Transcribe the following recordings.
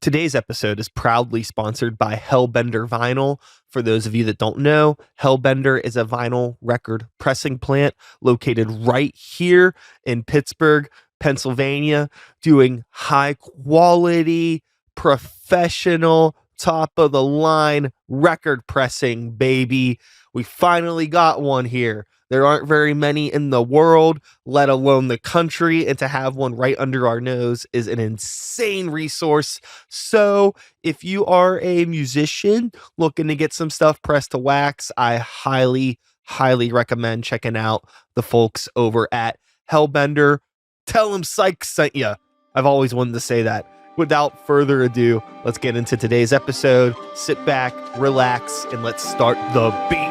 Today's episode is proudly sponsored by Hellbender Vinyl. For those of you that don't know, Hellbender is a vinyl record pressing plant located right here in Pittsburgh, Pennsylvania, doing high quality, professional, top of the line record pressing, baby. We finally got one here. There aren't very many in the world, let alone the country, and to have one right under our nose is an insane resource. So if you are a musician looking to get some stuff pressed to wax, I highly recommend checking out the folks over at Hellbender. Tell them Sykes sent you. I've always wanted to say that. Without further ado, let's get into today's episode. Sit back, relax, and let's start the beats.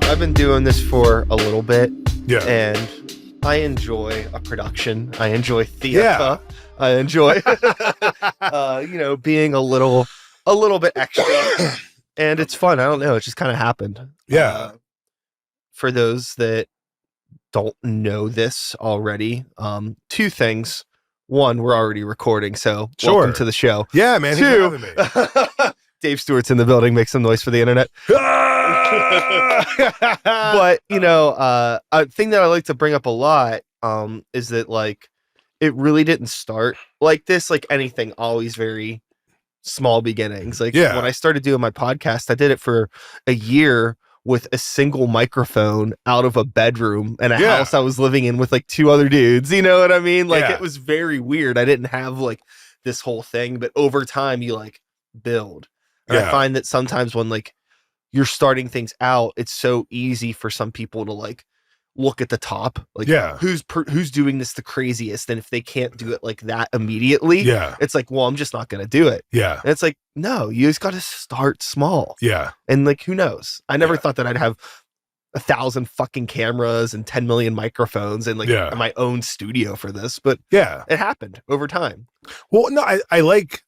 I've been doing this for a little bit, and I enjoy a production. I enjoy theater. I enjoy, being a little bit extra, and it's fun. I don't know. It just kind of happened. For those that don't know this already, two things. One, we're already recording, so welcome to the show. Yeah, man. Two, Dave Stewart's in the building. Make some noise for the internet. But a thing that I like to bring up a lot is that like it really didn't start like this. Like anything, always very small beginnings. Like when I started doing my podcast, I did it for a year with a single microphone out of a bedroom and a house I was living in with like two other dudes. You know what I mean? Like it was very weird. I didn't have like this whole thing, but over time you like build. And I find that sometimes when like you're starting things out, it's so easy for some people to like look at the top, like who's doing this the craziest, and if they can't do it like that immediately, it's like, well, I'm just not gonna do it. And it's like, no, you just got to start small. And like, who knows? I never thought that I'd have 1,000 fucking cameras and 10 million microphones and like my own studio for this, but it happened over time. Well, no, I like,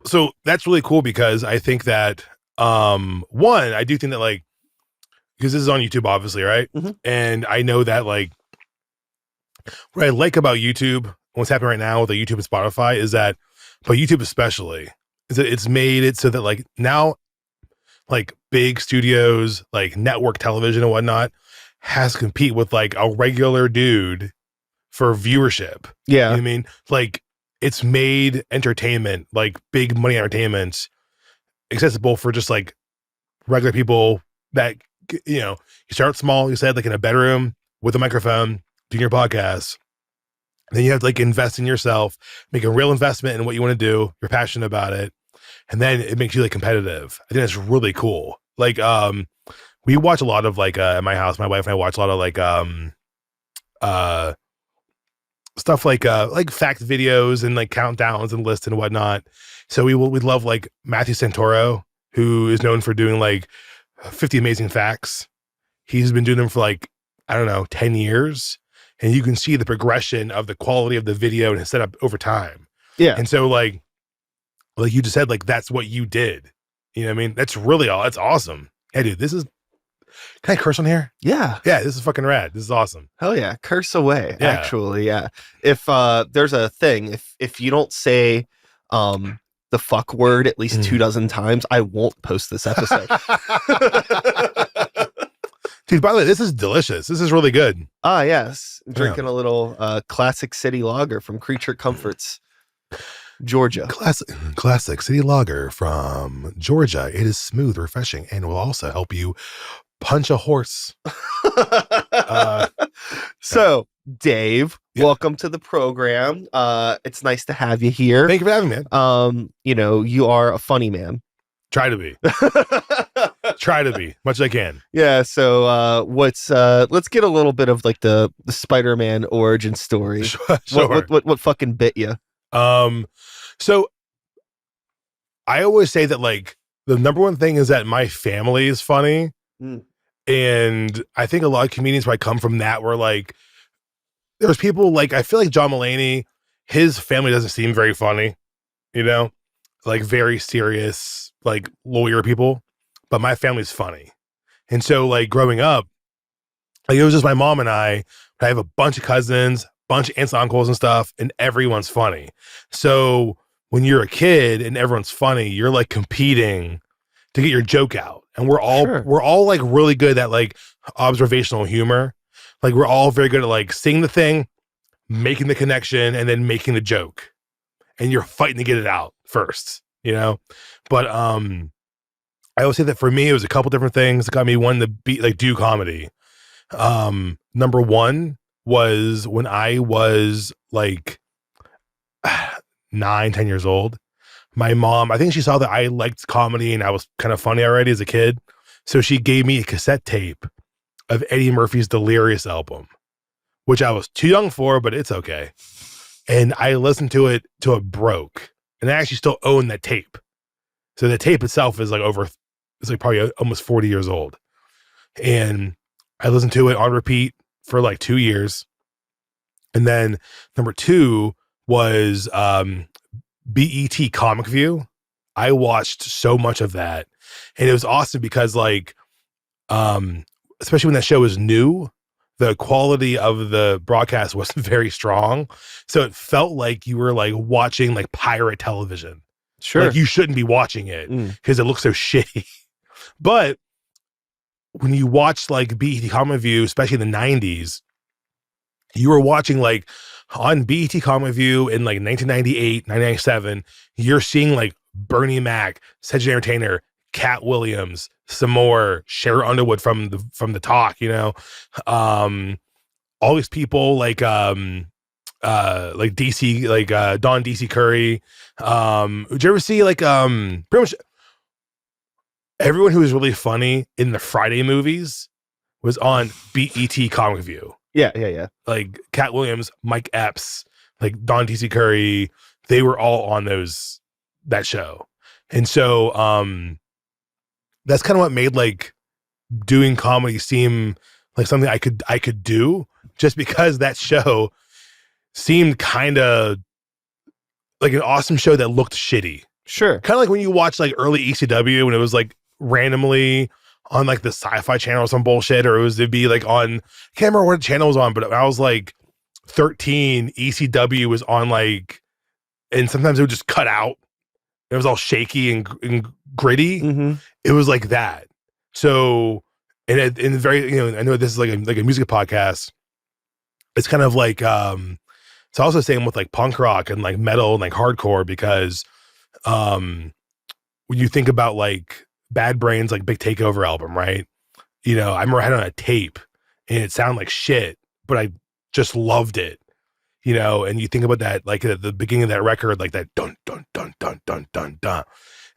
so that's really cool because I think that one, I do think that like, because this is on YouTube obviously, right? And I know that like what I like about YouTube, what's happening right now with the YouTube and Spotify is that, but YouTube especially, is that it's made it so that like now like big studios, like network television and whatnot has to compete with like a regular dude for viewership. You know what I mean? Like it's made entertainment, like big money entertainment, accessible for just like regular people that, you start small, you said, like in a bedroom with a microphone doing your podcast. Then you have to like invest in yourself, make a real investment in what you want to do. You're passionate about it. And then it makes you like competitive. I think that's really cool. Like, we watch a lot of like, at my house, my wife and I watch a lot of like, stuff like fact videos and like countdowns and lists and whatnot. So we love like Matthew Santoro, who is known for doing like 50 amazing facts. He's been doing them for like, I don't know, 10 years. And you can see the progression of the quality of the video and his setup over time. And so like you just said, like, that's what you did. You know what I mean? That's awesome. Hey dude, can I curse on here? Yeah, this is fucking rad. This is awesome. Hell yeah. Curse away. Actually. If there's a thing, if you don't say the fuck word at least 24 times, I won't post this episode. Dude, by the way, this is delicious. This is really good. Yes. Drinking a little Classic City Lager from Creature Comforts, Georgia. Classic City Lager from Georgia. It is smooth, refreshing, and will also help you punch a horse. So Dave, welcome to the program. It's nice to have you here. Thank you for having me, man. You are a funny man. Try to be. Try to be much as I can. So let's get a little bit of like the Spider-Man origin story. Sure. What fucking bit you? So I always say that like the number one thing is that my family is funny. And I think a lot of comedians might come from that, where like there's people like, I feel like John Mulaney, his family doesn't seem very funny, you know, like very serious, like lawyer people, but my family's funny. And so like growing up, like it was just my mom and I have a bunch of cousins, bunch of aunts and uncles and stuff, and everyone's funny. So when you're a kid and everyone's funny, you're like competing to get your joke out. And we're all like really good at like observational humor. Like we're all very good at like seeing the thing, making the connection, and then making the joke. And you're fighting to get it out first, you know? But I always say that for me, it was a couple different things that got me wanting to be like do comedy. Number one was when I was like 9-10 years old. My mom, I think she saw that I liked comedy and I was kind of funny already as a kid. So she gave me a cassette tape of Eddie Murphy's Delirious album, which I was too young for, but it's okay. And I listened to it till it broke. And I actually still own that tape. So the tape itself is like it's like probably almost 40 years old. And I listened to it on repeat for like 2 years. And then number two was BET Comic View. I watched so much of that. And it was awesome because like, especially when that show was new, the quality of the broadcast wasn't very strong. So it felt like you were like watching like pirate television. Sure. Like you shouldn't be watching it because it looks so shitty. But when you watch like BET Comic View, especially in the 90s, you were watching like on BET Comic View in like 1998, 1997, you're seeing like Bernie Mac, Cedric Entertainer, Cat Williams, some more Cher Underwood from the Talk, you know, all these people like DC, like Don DC Curry. Did you ever see like pretty much everyone who was really funny in the Friday movies was on BET Comic View. Yeah. Like Cat Williams, Mike Epps, like Don DC Curry, they were all on that show. And so that's kind of what made like doing comedy seem like something I could do, just because that show seemed kind of like an awesome show that looked shitty. Sure. Kind of like when you watch like early ECW when it was like randomly on like the Sci-Fi Channel or some bullshit, or it'd be like on, I can't remember what channel it was on, but when I was like 13, ECW was on like, and sometimes it would just cut out. It was all shaky and gritty. Mm-hmm. It was like that. So, and very, you know, I know this is like a music podcast. It's kind of like, it's also the same with like punk rock and like metal and like hardcore, because when you think about like Bad Brains, like Big Takeover album, right? You know, I remember I had it on a tape and it sounded like shit, but I just loved it, you know. And you think about that, like at the beginning of that record, like that dun dun dun dun dun dun dun.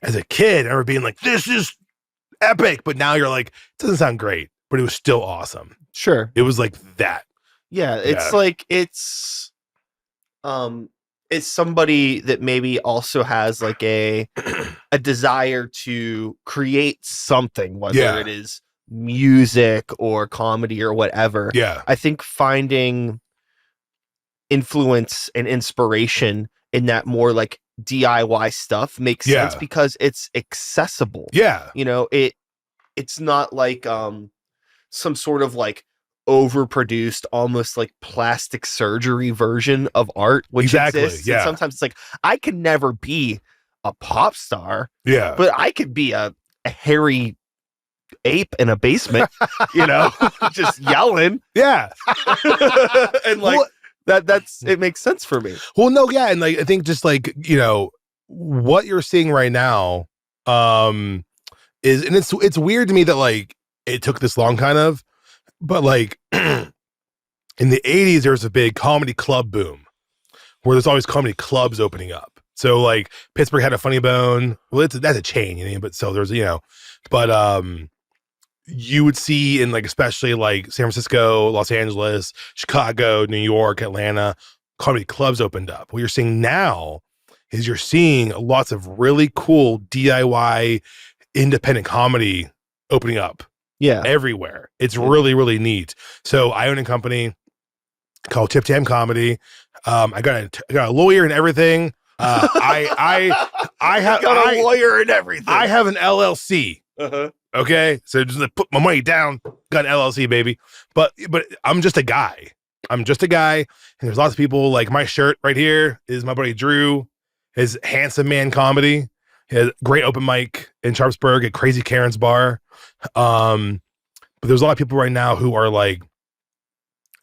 As a kid, I remember being like, this is epic, but now you're like, it doesn't sound great, but it was still awesome. Sure. It was like that. Yeah, it's like it's somebody that maybe also has like a desire to create something, whether it is music or comedy or whatever. Yeah. I think finding influence and inspiration in that more like DIY stuff makes sense because it's accessible. Yeah. You know, it's not like some sort of like overproduced, almost like plastic surgery version of art, which exists. Yeah. And sometimes it's like, I can never be a pop star. Yeah. But I could be a hairy ape in a basement, you know, just yelling. Yeah. And like that's it makes sense for me. Well, no, yeah. And like I think just like, you know, what you're seeing right now is, and it's weird to me that like it took this long kind of, but like in the 80s there was a big comedy club boom where there's always comedy clubs opening up. So like Pittsburgh had a Funny Bone. Well, that's a chain, you know, but so there's, you know, but you would see in like especially like San Francisco, Los Angeles, Chicago, New York, Atlanta, comedy clubs opened up. What you're seeing now is you're seeing lots of really cool DIY independent comedy opening up. Yeah. Everywhere. It's really, really neat. So I own a company. called Tip Tam Comedy. I got a lawyer and everything. I have got a lawyer and everything. I have an LLC. Uh-huh. Okay, so just put my money down. Got an LLC, baby. But I'm just a guy. I'm just a guy, and there's lots of people. Like my shirt right here is my buddy Drew. His Handsome Man Comedy. He has great open mic in Sharpsburg at Crazy Karen's bar. But there's a lot of people right now who are like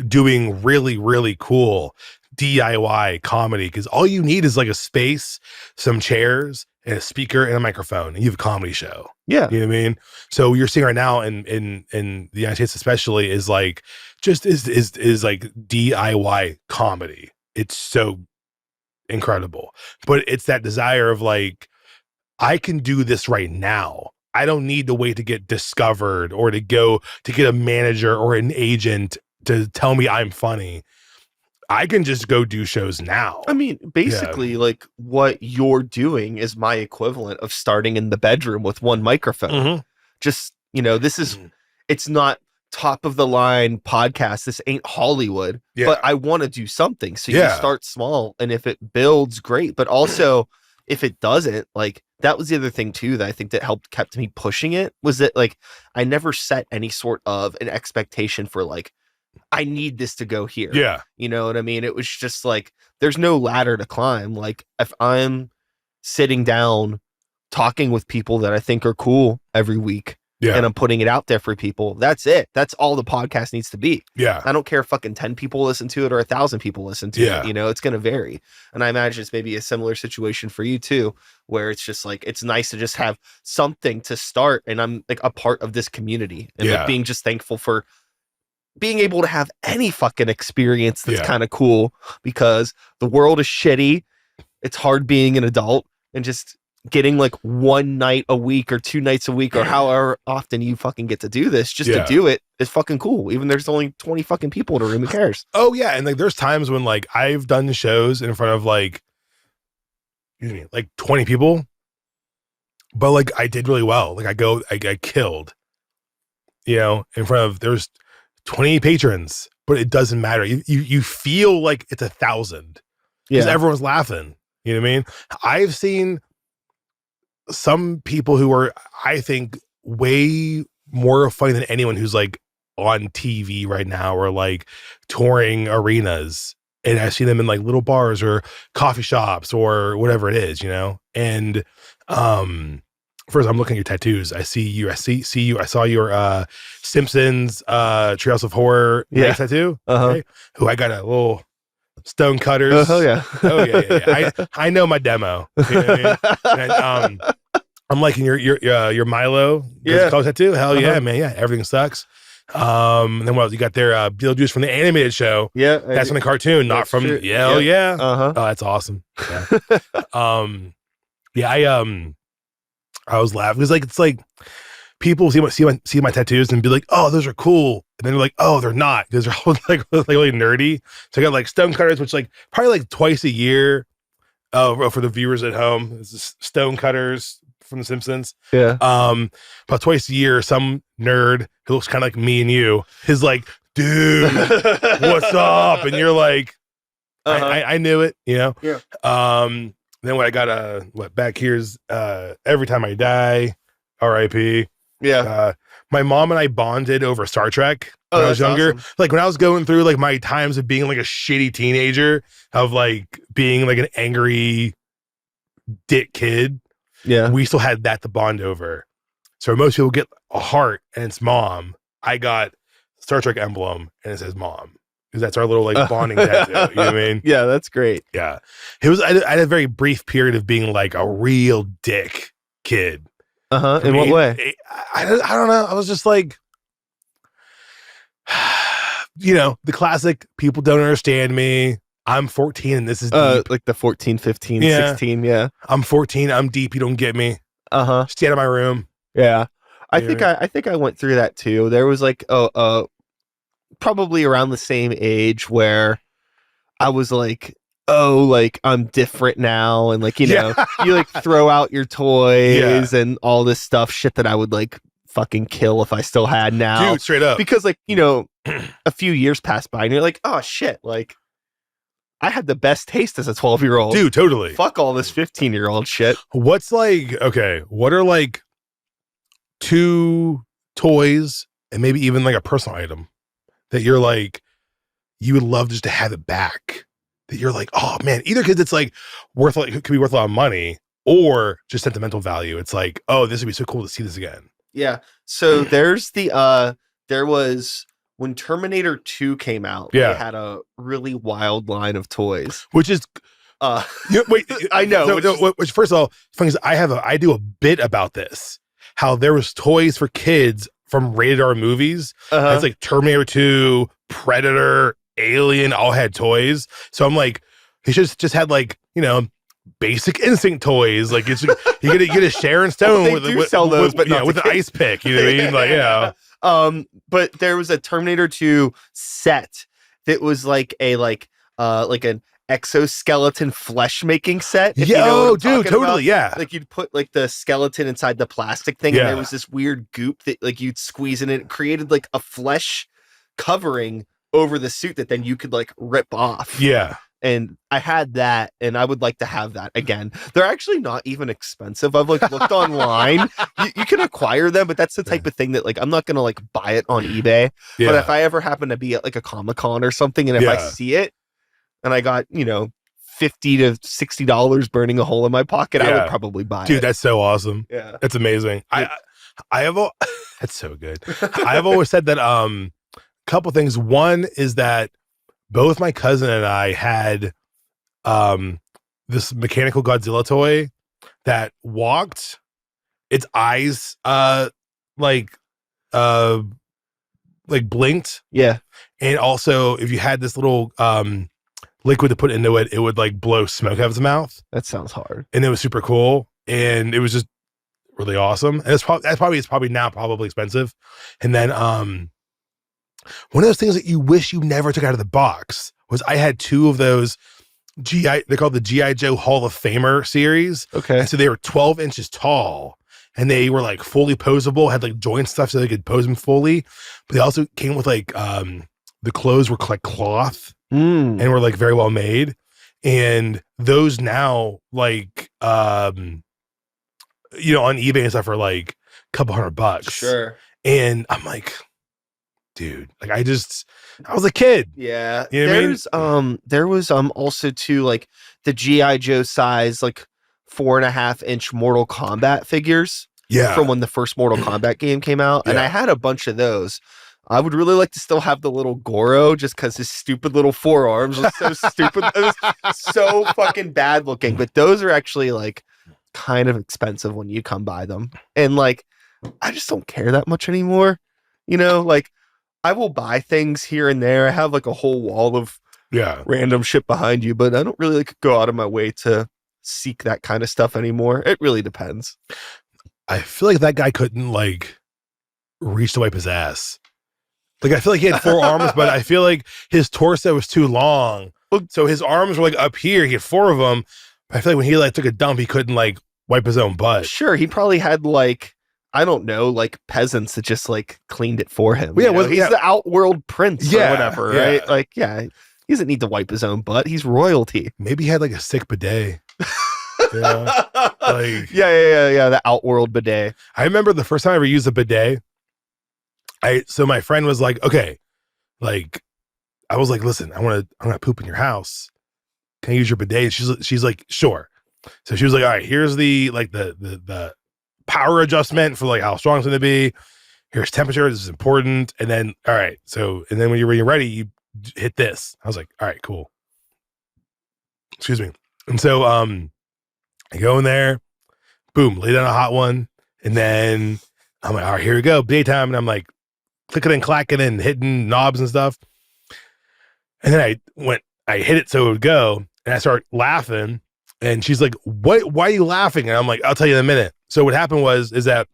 doing really, really cool DIY comedy, because all you need is like a space, some chairs, and a speaker and a microphone, and you have a comedy show. Yeah. You know what I mean? So you're seeing right now in the United States especially is like just is like DIY comedy. It's so incredible. But it's that desire of like, I can do this right now. I don't need to wait to get discovered or to go to get a manager or an agent to tell me I'm funny. I can just go do shows now. I mean, basically, like what you're doing is my equivalent of starting in the bedroom with one microphone. Mm-hmm. Just, this is, it's not top of the line podcast. This ain't Hollywood, but I want to do something. So you start small, and if it builds, great. But also, if it doesn't, like, that was the other thing too that I think that kept me pushing it, was that like I never set any sort of an expectation for like, I need this to go here. Yeah. You know what I mean? It was just like, there's no ladder to climb. Like if I'm sitting down talking with people that I think are cool every week, and I'm putting it out there for people, that's it. That's all the podcast needs to be. Yeah. I don't care if fucking 10 people listen to it or 1,000 people listen to it. It's going to vary. And I imagine it's maybe a similar situation for you too, where it's just like, it's nice to just have something to start. And I'm like a part of this community, and like being just thankful for being able to have any fucking experience that's kind of cool, because the world is shitty. It's hard being an adult, and just getting like one night a week or 2 nights a week or however often you fucking get to do this, just to do it is fucking cool. Even there's only 20 fucking people in a room, who cares? Oh yeah. And like, there's times when like I've done shows in front of like 20 people, but like I did really well. Like I killed, in front of, there's 20 patrons, but it doesn't matter. You feel like it's 1,000 because everyone's laughing. You know what I mean? I've seen some people who are, I think, way more funny than anyone who's like on TV right now or like touring arenas. And I've seen them in like little bars or coffee shops or whatever it is, And first, I'm looking at your tattoos. I see you. I saw your Simpsons Treehouse of Horror tattoo. Okay? Who I got a little Stone Cutters. Oh yeah. I know my demo. You know what I mean? And, I'm liking your Milo color tattoo. Hell yeah, man. Yeah, everything sucks. And then what else you got there? Beetlejuice from the animated show. Yeah, that's from the cartoon, not from. True. Hell yeah. Uh-huh. Oh, that's awesome. Yeah. I was laughing because it's like people see my tattoos and be like, oh, those are cool, and then they're like, oh, they're not, because they're all like really nerdy. So I got like Stone Cutters, which like probably like twice a year. For the viewers at home, it's Stone Cutters from The Simpsons. Yeah. About twice a year, some nerd who looks kind of like me and you is like, dude, what's up? And you're like, I knew it, Yeah. Then what I got back here's Every Time I Die, R.I.P. Yeah. My mom and I bonded over Star Trek when I was younger. Awesome. Like when I was going through like my times of being like a shitty teenager, of like being like an angry dick kid. Yeah. We still had that to bond over. So most people get a heart and it's mom. I got Star Trek emblem and it says mom. Because that's our little like bonding tattoo. You know what I mean? Yeah, that's great. Yeah. It was, I had a very brief period of being like a real dick kid. In what way? I don't know. I was just like, the classic, people don't understand me. I'm 14 and this is deep. Like the 14, 15, 16. Yeah. I'm 14. I'm deep. You don't get me. Stay out of my room. Yeah. I think I went through that too. There was like, probably around the same age where I was like, oh, like I'm different now. And like, you like throw out your toys and all this shit that I would like fucking kill if I still had now. Dude, straight up. Because like, you know, a few years pass by and you're like, oh shit, like I had the best taste as a 12-year-old. Dude, totally. Fuck all this 15-year-old shit. What's like, okay, what are like 2 toys and maybe even like a personal item that you're like, you would love just to have it back? That you're like, oh man, either because it's like worth, like, it could be worth a lot of money, or just sentimental value. It's like, oh, this would be so cool to see this again. Yeah. So there's the there was when Terminator 2 came out, they had a really wild line of toys. Which is wait, I know. Which first of all, funny is I do a bit about this. How there was toys for kids from rated R movies. It's like Terminator 2, Predator, Alien all had toys. So I'm like, he just had like, you know, Basic Instinct toys. Like it's you get a Sharon Stone with sell those, but not with an ice pick. You know what I mean? Like, yeah. But there was a Terminator 2 set that was like an exoskeleton flesh making set. Dude, totally. About. Yeah. Like you'd put like the skeleton inside the plastic thing, and there was this weird goop that like you'd squeeze in, and it created like a flesh covering over the suit that then you could like rip off. Yeah. And I had that, and I would like to have that again. They're actually not even expensive. I've like looked online. You can acquire them, but that's the type of thing that like I'm not gonna like buy it on eBay. Yeah. But if I ever happen to be at like a Comic-Con or something, and if I see it and I got, you know, $50 to $60 burning a hole in my pocket, I would probably buy it. Dude, that's so awesome. Yeah. That's amazing. I have that's so good. I have always said that couple things. One is that both my cousin and I had this mechanical Godzilla toy that walked. Its eyes like blinked. Yeah. And also if you had this little liquid to put into it, it would like blow smoke out of its mouth. That sounds hard. And it was super cool. And it was just really awesome. And it's probably now probably expensive. And then one of those things that you wish you never took out of the box was I had 2 of those they're called the G.I. Joe Hall of Famer series. Okay. And so they were 12 inches tall, and they were like fully posable, had like joint stuff so they could pose them fully. But they also came with like the clothes were like cloth and were like very well made. And those now like you know, on eBay and stuff are like a couple $100. Sure. And I'm like, dude, like I was a kid. Yeah. You know what I mean? There was also too like the G.I. Joe size, like 4.5-inch Mortal Kombat figures. Yeah. From when the first Mortal Kombat game came out. Yeah. And I had a bunch of those. I would really like to still have the little Goro just because his stupid little forearms was so stupid. It was so fucking bad looking. But those are actually like kind of expensive when you come by them. And like, I just don't care that much anymore. You know, like I will buy things here and there. I have like a whole wall of random shit behind you, but I don't really like go out of my way to seek that kind of stuff anymore. It really depends. I feel like that guy couldn't like reach to wipe his ass. Like I feel like he had 4 arms, but I feel like his torso was too long. So his arms were like up here. He had 4 of them. But I feel like when he like took a dump, he couldn't like wipe his own butt. Sure, he probably had like, I don't know, like peasants that just like cleaned it for him. Yeah, well, he's the outworld prince or whatever, right? Like, he doesn't need to wipe his own butt. He's royalty. Maybe he had like a sick bidet. Like, the outworld bidet. I remember the first time I ever used a bidet. So my friend was like, okay, like I was like, listen, I'm gonna poop in your house. Can I use your bidet? And she's like, sure. So she was like, all right, here's the like the power adjustment for like how strong it's going to be. Here's temperature. This is important. And then, all right. So, and then when you're ready, you hit this. I was like, all right, cool. Excuse me. And so, I go in there, boom, lay down a hot one. And then I'm like, all right, here we go. Daytime. And I'm like clicking and clacking and hitting knobs and stuff. And then I hit it so it would go, and I start laughing. And she's like, why are you laughing? And I'm like, I'll tell you in a minute. So what happened is that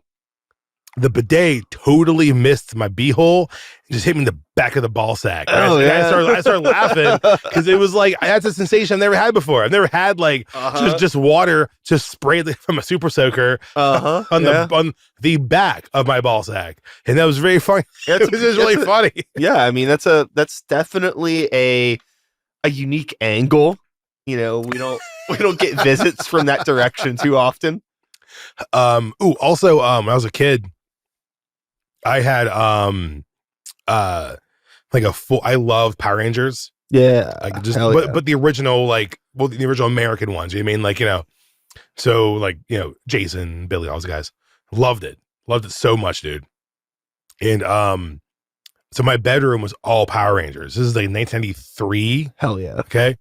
the bidet totally missed my beehole and just hit me in the back of the ball sack. Right? Oh, yeah. I started laughing because it was like, that's a sensation I've never had before. I've never had like just water just sprayed from a super soaker on the back of my ball sack. And that was very funny. It was just really funny. Yeah. I mean, that's definitely a unique angle. You know, we don't get visits from that direction too often. Also, when I was a kid, I had like I love Power Rangers. Yeah. Like but the original, like, well, the original American ones. You mean, like, you know, so like, you know, Jason, Billy, all those guys. Loved it so much, dude. And so my bedroom was all Power Rangers. This is like 1993. Hell yeah. Okay.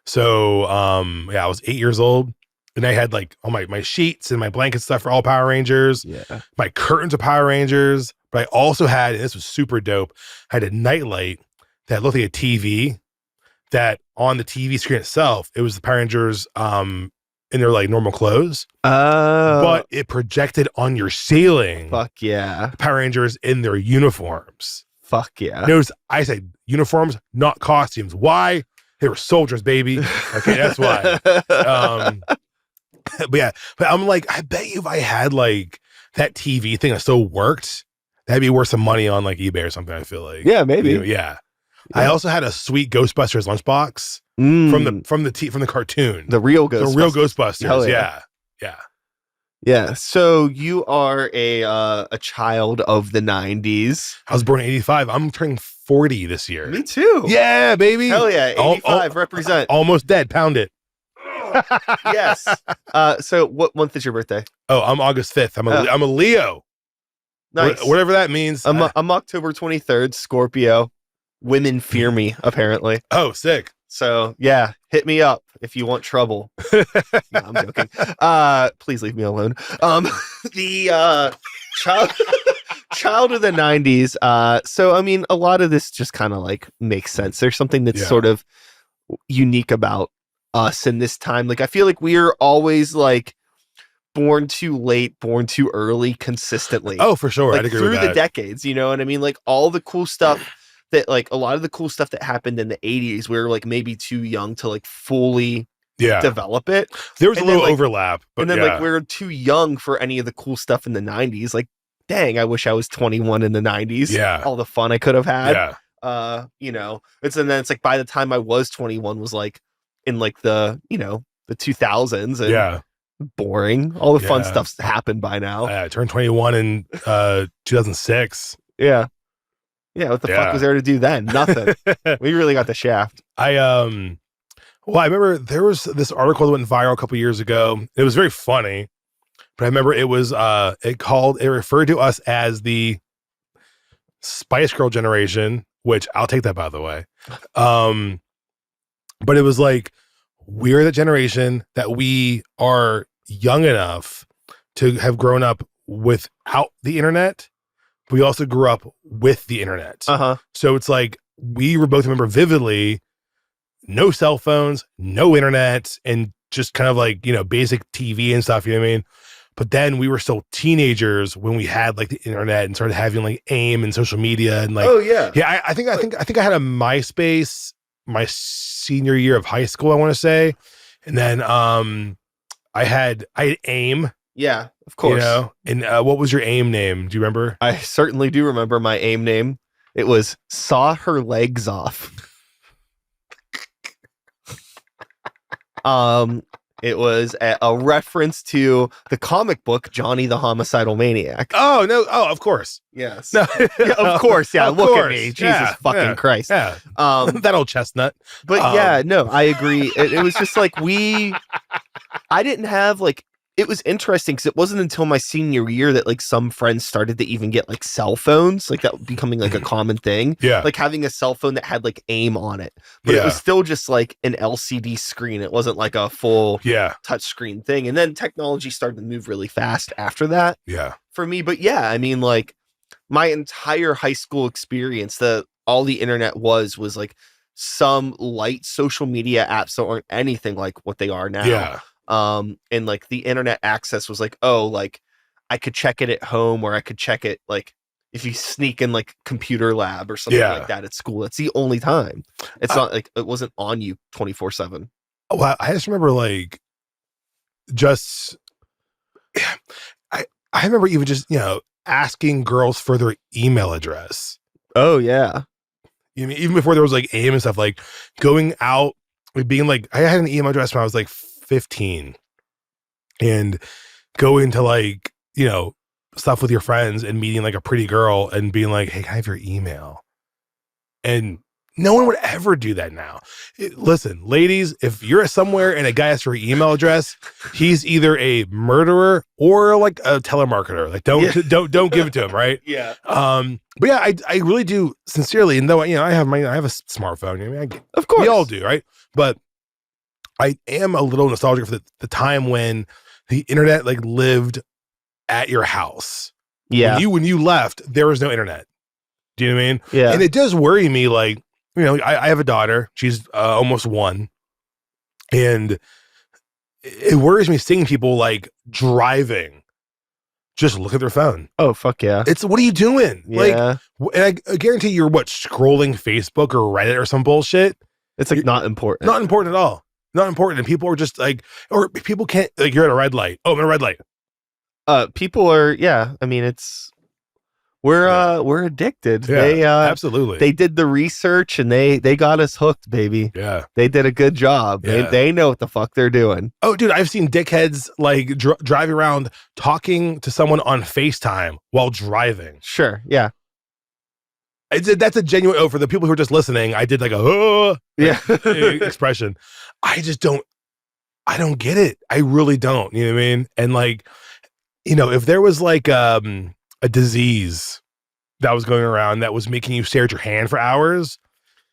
So I was 8 years old. And I had like all my sheets and my blanket stuff for all Power Rangers. Yeah. My curtains of Power Rangers. But I also had, and this was super dope, I had a nightlight that looked like a TV, that on the TV screen itself, it was the Power Rangers in their like normal clothes. But it projected on your ceiling. Fuck yeah. The Power Rangers in their uniforms. Fuck yeah. Notice I said uniforms, not costumes. Why? They were soldiers, baby. Okay, that's why. But I'm like, I bet you if I had like that TV thing that still worked, that'd be worth some money on like eBay or something. I feel like, yeah, maybe. You know, yeah. I also had a sweet Ghostbusters lunchbox from the cartoon, the real Ghostbusters. Hell yeah. So you are a child of the 90s. I was born in 85. I'm turning 40 this year. Me too. Yeah, baby. Hell yeah. 85 represent. Almost dead. Pound it. Yes. So what month is your birthday? Oh, I'm August 5th. I'm a Leo. Nice. Whatever that means. I'm October 23rd, Scorpio. Women fear me, apparently. Oh, sick. So yeah, hit me up if you want trouble. No, I'm joking. Please leave me alone. The child of the 90s. So I mean, a lot of this just kind of like makes sense. There's something that's sort of unique about us in this time. Like I feel like we are always like born too late, born too early, consistently. Oh, for sure. Like, I'd agree through with that. the decades, you know what I mean? Like all the cool stuff that like a lot of the cool stuff that happened in the 80s, we were like maybe too young to like fully develop it. There was a little overlap, but and then like we're too young for any of the cool stuff in the 90s. Like, dang, I wish I was 21 in the 90s. Yeah. All the fun I could have had. Yeah. You know, and then it's like by the time I was 21 was like in like the, you know, the 2000s and boring. All the fun stuff's happened by now. I turned 21 in 2006. Yeah. Yeah, what the fuck was there to do then? Nothing. We really got the shaft. I remember there was this article that went viral a couple years ago. It was very funny, but I remember it was it referred to us as the Spice Girl generation, which I'll take that, by the way. But it was like, we're the generation that we are young enough to have grown up without the internet. We also grew up with the internet. So it's like, we were both remember vividly, no cell phones, no internet, and just kind of like, you know, basic TV and stuff, you know what I mean? But then we were still teenagers when we had like the internet and started having like AIM and social media and like, I think I had a MySpace my senior year of high school, I want to say. And then I had AIM. Yeah, of course. You know, and what was your AIM name? Do you remember? I certainly do remember my AIM name. It was Saw Her Legs Off. It was a reference to the comic book Johnny the Homicidal Maniac. Oh, no. Oh, of course. Yes. No. Yeah, of course. Yeah. Of Look course. at me. Jesus fucking Christ. Yeah. That old chestnut. But yeah, no, I agree. It was just like I didn't have like, it was interesting because it wasn't until my senior year that like some friends started to even get like cell phones, like that becoming like a common thing. Yeah. Like having a cell phone that had like AIM on it, but it was still just like an LCD screen. It wasn't like a full touch screen thing. And then technology started to move really fast after that. Yeah. For me. But yeah, I mean, like my entire high school experience, all the internet was like some light social media apps that aren't anything like what they are now. Yeah. And like the internet access was like, oh, like I could check it at home, or I could check it like if you sneak in like computer lab or something like that at school. That's the only time. It's not like it wasn't on you 24/7. Well, I just remember like just I remember even just, asking girls for their email address. Oh yeah. You mean even before there was like AIM and stuff, like going out, like being like, I had an email address when I was like 15, and going to like, stuff with your friends and meeting like a pretty girl and being like, hey, can I have your email? And no one would ever do that now. Listen, ladies, if you're somewhere and a guy asks for your email address, he's either a murderer or like a telemarketer. Like don't give it to him, right? Yeah. But yeah, I really do sincerely. And though I have a smartphone. I mean, of course we all do, right? But I am a little nostalgic for the time when the internet like lived at your house. Yeah. When you left, there was no internet. Do you know what I mean? Yeah. And it does worry me, like, I have a daughter. She's almost 1. And it worries me seeing people like driving, just look at their phone. Oh, fuck yeah. What are you doing? Yeah. Like, and I guarantee you're scrolling Facebook or Reddit or some bullshit. It's like not important. Not important at all. Not important. And people are just like, or people can't, like, you're at a red light. Oh, I'm at a red light. People are, yeah. I mean, we're addicted. Yeah, absolutely. They did the research and they got us hooked, baby. Yeah. They did a good job. Yeah. They know what the fuck they're doing. Oh, dude, I've seen dickheads like driving around talking to someone on FaceTime while driving. Sure. Yeah. That's a genuine, for the people who are just listening, I did like a expression. I don't get it. I really don't. You know what I mean? And like, if there was like a disease that was going around that was making you stare at your hand for hours,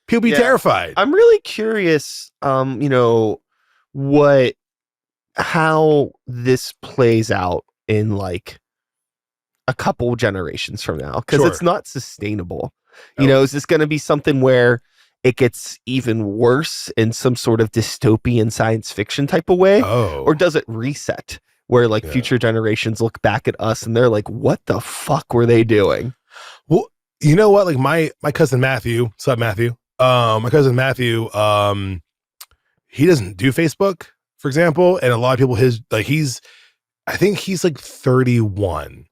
people be terrified. I'm really curious, how this plays out in like a couple generations from now, because it's not sustainable. Is this going to be something where it gets even worse in some sort of dystopian science fiction type of way? Or does it reset where like future generations look back at us and they're like, what the fuck were they doing? Well, you know what? Like my cousin Matthew, what's up, Matthew? My cousin Matthew, he doesn't do Facebook, for example. And a lot of people, I think he's like 31.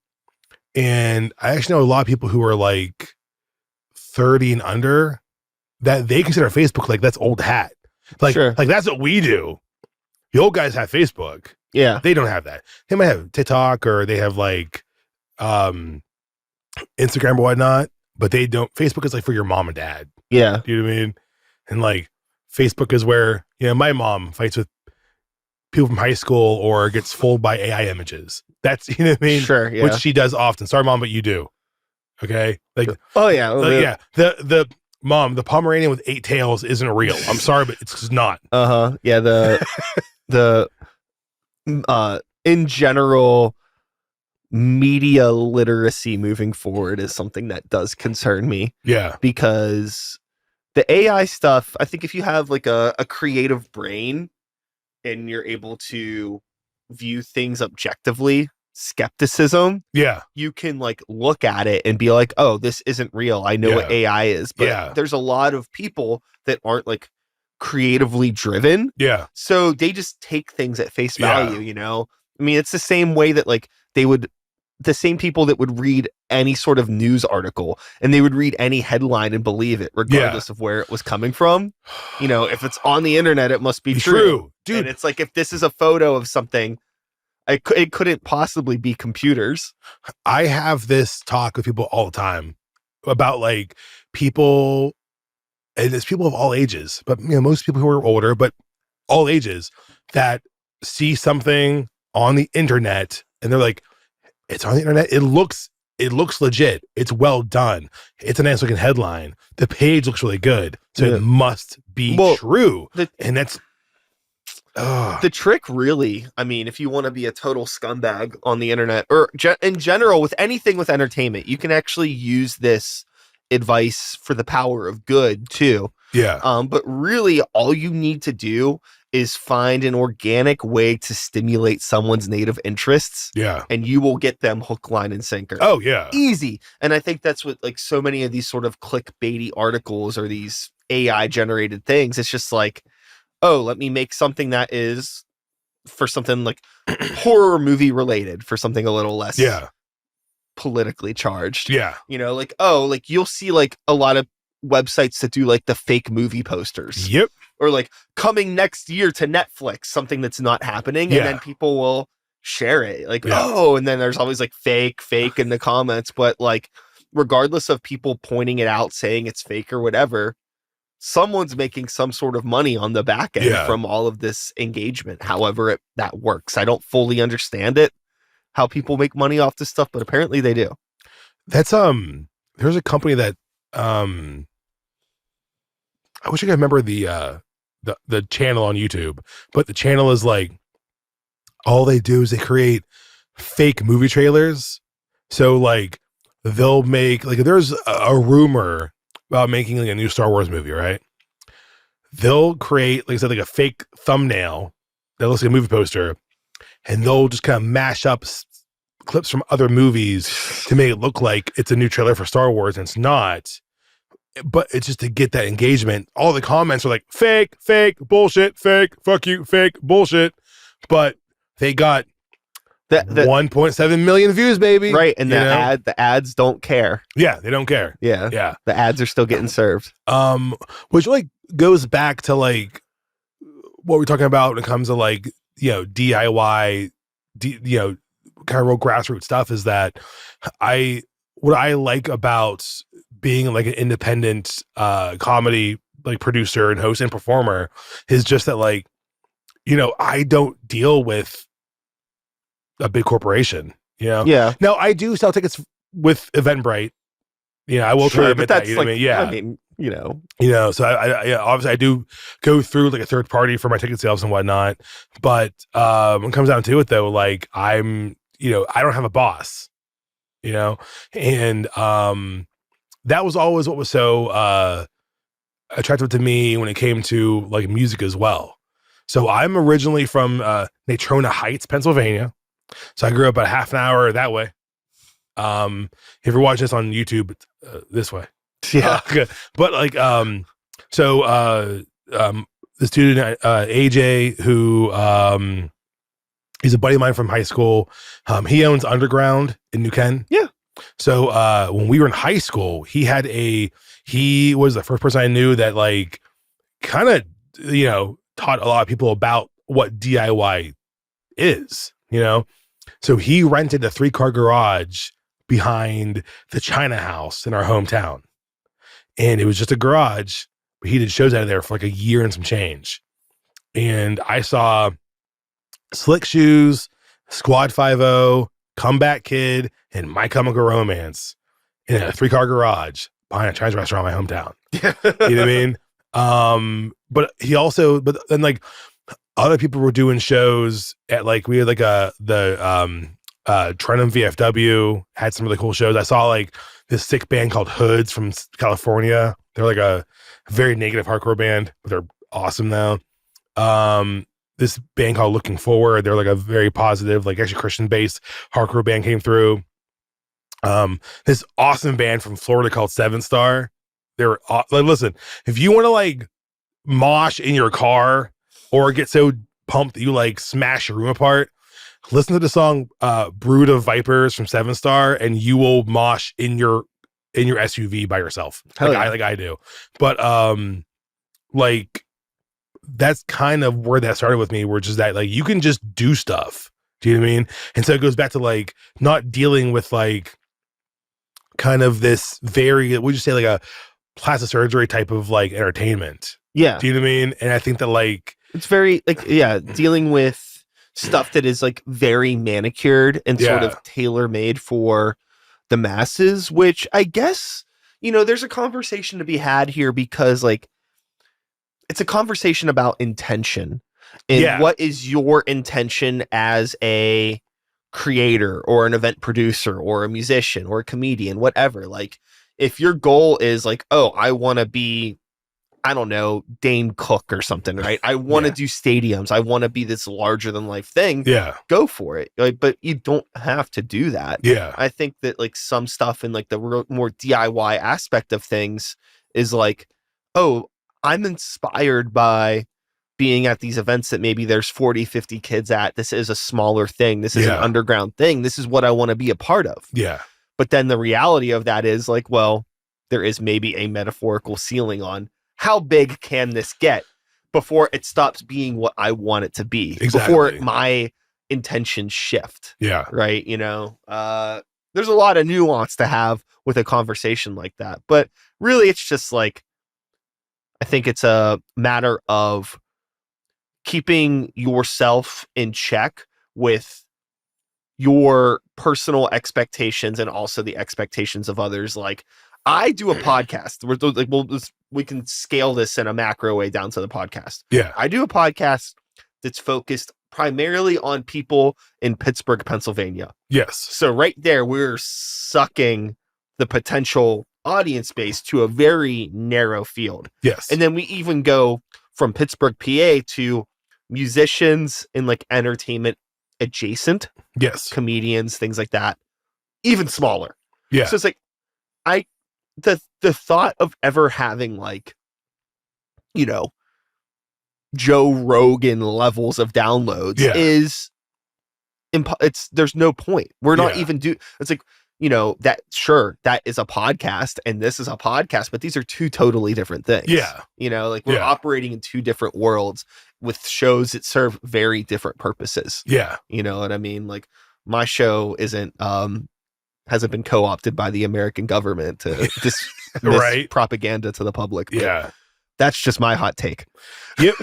And I actually know a lot of people who are like 30 and under that they consider Facebook like that's old hat. Like, like that's what we do. The old guys have Facebook. Yeah. They don't have that. They might have TikTok or they have like Instagram or whatnot, but they don't. Facebook is like for your mom and dad. Yeah. Do you know what I mean? And like Facebook is where, my mom fights with people from high school or gets fooled by AI images. That's, you know what I mean? Sure. Yeah. Which she does often. Sorry, mom, but you do. Okay. Like, oh yeah. Yeah. The mom, the Pomeranian with 8 tails isn't real. I'm sorry, but it's just not. Yeah. In general, media literacy moving forward is something that does concern me. Yeah. Because the AI stuff, I think if you have like a creative brain and you're able to view things objectively, skepticism, you can like look at it and be like, oh, this isn't real. I know what AI is. But there's a lot of people that aren't like creatively driven. Yeah. So they just take things at face value, I mean, it's the same way that like the same people that would read any sort of news article and they would read any headline and believe it regardless of where it was coming from. If it's on the internet, it must be true. Dude. And it's like, if this is a photo of something, it couldn't possibly be computers. I have this talk with people all the time about like people, and it's people of all ages, but most people who are older, but all ages, that see something on the internet and they're like, it's on the internet. It looks legit. It's well done. It's a nice looking headline. The page looks really good. So it must be true. And that's the trick, really. I mean, if you want to be a total scumbag on the internet or in general with anything with entertainment, you can actually use this advice for the power of good too. Yeah. But really all you need to do is find an organic way to stimulate someone's native interests. Yeah. And you will get them hook, line, and sinker. Oh, yeah. Easy. And I think that's what like so many of these sort of clickbaity articles or these AI generated things. It's just like, oh, let me make something that is for something like horror movie related, for something a little less politically charged. Yeah. You know, like, oh, like you'll see like a lot of websites that do like the fake movie posters. Yep. Or like coming next year to Netflix, something that's not happening. And then people will share it. Like, oh, and then there's always like fake in the comments. But like, regardless of people pointing it out, saying it's fake or whatever, someone's making some sort of money on the back end from all of this engagement. However, that works. I don't fully understand it, how people make money off this stuff, but apparently they do. That's there's a company that I wish I could remember the channel on YouTube, but the channel is like, all they do is they create fake movie trailers. So like they'll make like, there's a rumor about making like a new Star Wars movie, right? They'll create, like I said, like a fake thumbnail that looks like a movie poster, and they'll just kind of mash up clips from other movies to make it look like it's a new trailer for Star Wars, and it's not. But it's just to get that engagement. All the comments are like, fake, bullshit, fake, fuck you, fake, bullshit. But they got 1.7 million views, baby. Right. And the ads don't care. Yeah, they don't care. Yeah. Yeah. The ads are still getting served. Which like goes back to like what we're talking about when it comes to like, you know, DIY, kind of real grassroots stuff, is that what I like about being like an independent comedy like producer and host and performer is just that, like, you know, I don't deal with a big corporation, you know? Yeah. Now I do sell tickets with Eventbrite. You know, I will try to admit that. You know what I mean? Yeah. I mean, you know, so I obviously I do go through like a third party for my ticket sales and whatnot. But when it comes down to it though, like I'm, you know, I don't have a boss, you know, and that was always what was so attractive to me when it came to like music as well. So I'm originally from Natrona Heights, Pennsylvania. So I grew up about half an hour that way. If you're watching this on YouTube, this way. Yeah. But like, the student, AJ, who, he's a buddy of mine from high school. He owns Underground in New Ken. Yeah. So, when we were in high school, he was the first person I knew that like kind of, you know, taught a lot of people about what DIY is, you know? So he rented a 3-car garage behind the China House in our hometown. And it was just a garage, but he did shows out of there for like a year and some change. And I saw Slick Shoes, Squad 5-0, Comeback Kid, and My Chemical Romance in a 3-car garage behind a Chinese restaurant in my hometown. You know what I mean? But then like other people were doing shows at like, we had like Trenum VFW had some really cool shows. I saw like this sick band called Hoods from California. They're like a very negative hardcore band, but they're awesome now. This band called Looking Forward, they're like a very positive, like actually Christian based hardcore band came through. This awesome band from Florida called Seven Star. They're like, listen, if you want to like mosh in your car or get so pumped that you like smash your room apart, listen to the song Brood of Vipers from Seven Star, and you will mosh in your SUV by yourself. Like I do. But like that's kind of where that started with me, where just that like you can just do stuff. Do you know what I mean? And so it goes back to like not dealing with like kind of this very, would you say like a plastic surgery type of like entertainment? Yeah. Do you know what I mean? And I think that like it's very like, yeah, dealing with stuff that is like very manicured and sort of tailor-made for the masses, which I guess, you know, there's a conversation to be had here, because like it's a conversation about intention and what is your intention as a creator or an event producer or a musician or a comedian, whatever. Like if your goal is like, oh, I want to be I don't know, Dane Cook or something, right? I want to do stadiums. I want to be this larger than life thing. Yeah. Go for it. Like, but you don't have to do that. Yeah. I think that like some stuff in like the more DIY aspect of things is like, oh, I'm inspired by being at these events that maybe there's 40, 50 kids at. This is a smaller thing. This is an underground thing. This is what I want to be a part of. Yeah. But then the reality of that is like, well, there is maybe a metaphorical ceiling on how big can this get before it stops being what I want it to be. Exactly. Before my intentions shift. Yeah. Right. You know, there's a lot of nuance to have with a conversation like that. But really, it's just like, I think it's a matter of keeping yourself in check with your personal expectations and also the expectations of others. Like, I do a podcast. We're like, we can scale this in a macro way down to the podcast. Yeah. I do a podcast that's focused primarily on people in Pittsburgh, Pennsylvania. Yes. So right there, we're sucking the potential audience base to a very narrow field. Yes. And then we even go from Pittsburgh, PA to musicians and like entertainment adjacent. Yes. Comedians, things like that. Even smaller. Yeah. So it's like, the thought of ever having like, you know, Joe Rogan levels of downloads is there's no point. We're not even it's like, you know, that is a podcast and this is a podcast, but these are two totally different things. Yeah. You know, like we're operating in two different worlds with shows that serve very different purposes. Yeah. You know what I mean? Like my show hasn't been co-opted by the American government to this propaganda to the public. Yeah. That's just my hot take. Yep.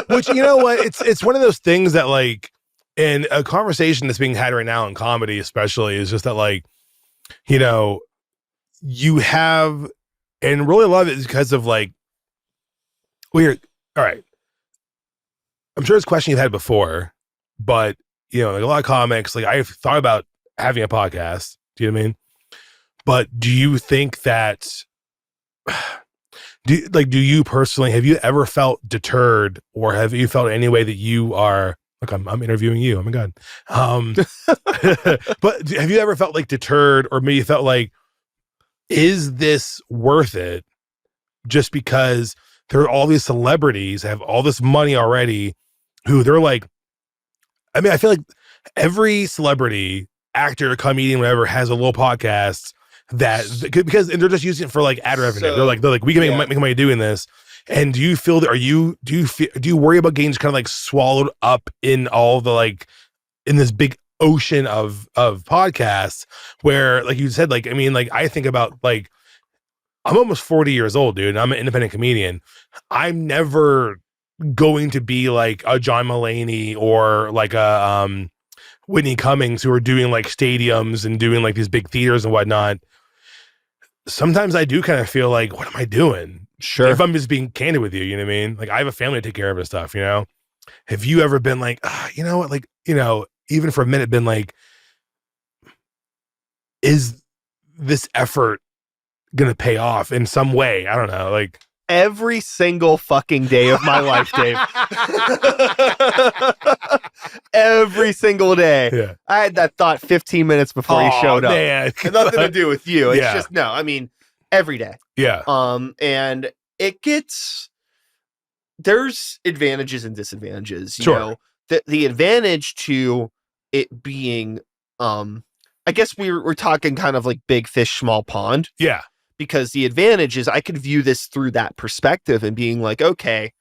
Which, you know what? It's one of those things that like, in a conversation that's being had right now in comedy, especially, is just that like, you know, you have, and really a lot of it is because of like, all right. I'm sure it's a question you've had before, but you know, like a lot of comics, like I've thought about having a podcast. Do you know what I mean? But do you think that, do you personally, have you ever felt deterred, or have you felt any way that you are, look, I'm interviewing you. Oh my God. But have you ever felt like deterred, or maybe felt like, is this worth it? Just because there are all these celebrities have all this money already, who they're like, I mean, I feel like every celebrity, actor, comedian, whatever, has a little podcast because they're just using it for like ad revenue. So, they're like, we can make money doing this. And do you feel that, do you worry about getting kind of like swallowed up in all the like, in this big ocean of podcasts where, like you said, like, I mean, like I think about like, I'm almost 40 years old, dude, and I'm an independent comedian. I'm never going to be like a John Mulaney or like a Whitney Cummings, who are doing like stadiums and doing like these big theaters and whatnot. Sometimes I do kind of feel like, what am I doing? Sure. If I'm just being candid with you, you know what I mean? Like I have a family to take care of and stuff, you know? Have you ever been like, you know what? Like, you know, even for a minute been like, is this effort going to pay off in some way? I don't know. Like every single fucking day of my life, Dave. Every single day. Yeah. I had that thought 15 minutes before you showed up. Man. It had nothing to do with you. It's just, no, I mean, every day. Yeah. And there's advantages and disadvantages. You know, the advantage to it being, I guess we're talking kind of like big fish, small pond. Yeah. Because the advantage is I could view this through that perspective and being like, okay,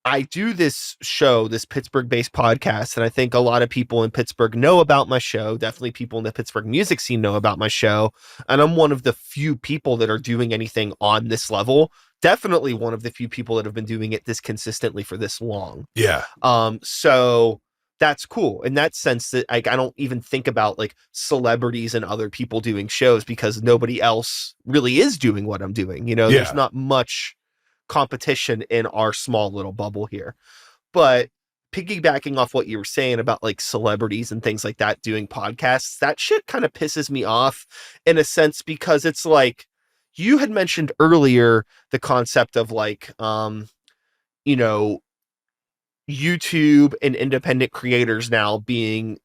I do this show, this Pittsburgh-based podcast, and I think a lot of people in Pittsburgh know about my show. Definitely people in the Pittsburgh music scene know about my show. And I'm one of the few people that are doing anything on this level. Definitely one of the few people that have been doing it this consistently for this long. Yeah. So that's cool in that sense that I don't even think about like celebrities and other people doing shows because nobody else really is doing what I'm doing. You know, there's not much competition in our small little bubble here. But piggybacking off what you were saying about like celebrities and things like that doing podcasts, that shit kind of pisses me off in a sense because it's like, you had mentioned earlier the concept of like, you know, YouTube and independent creators now being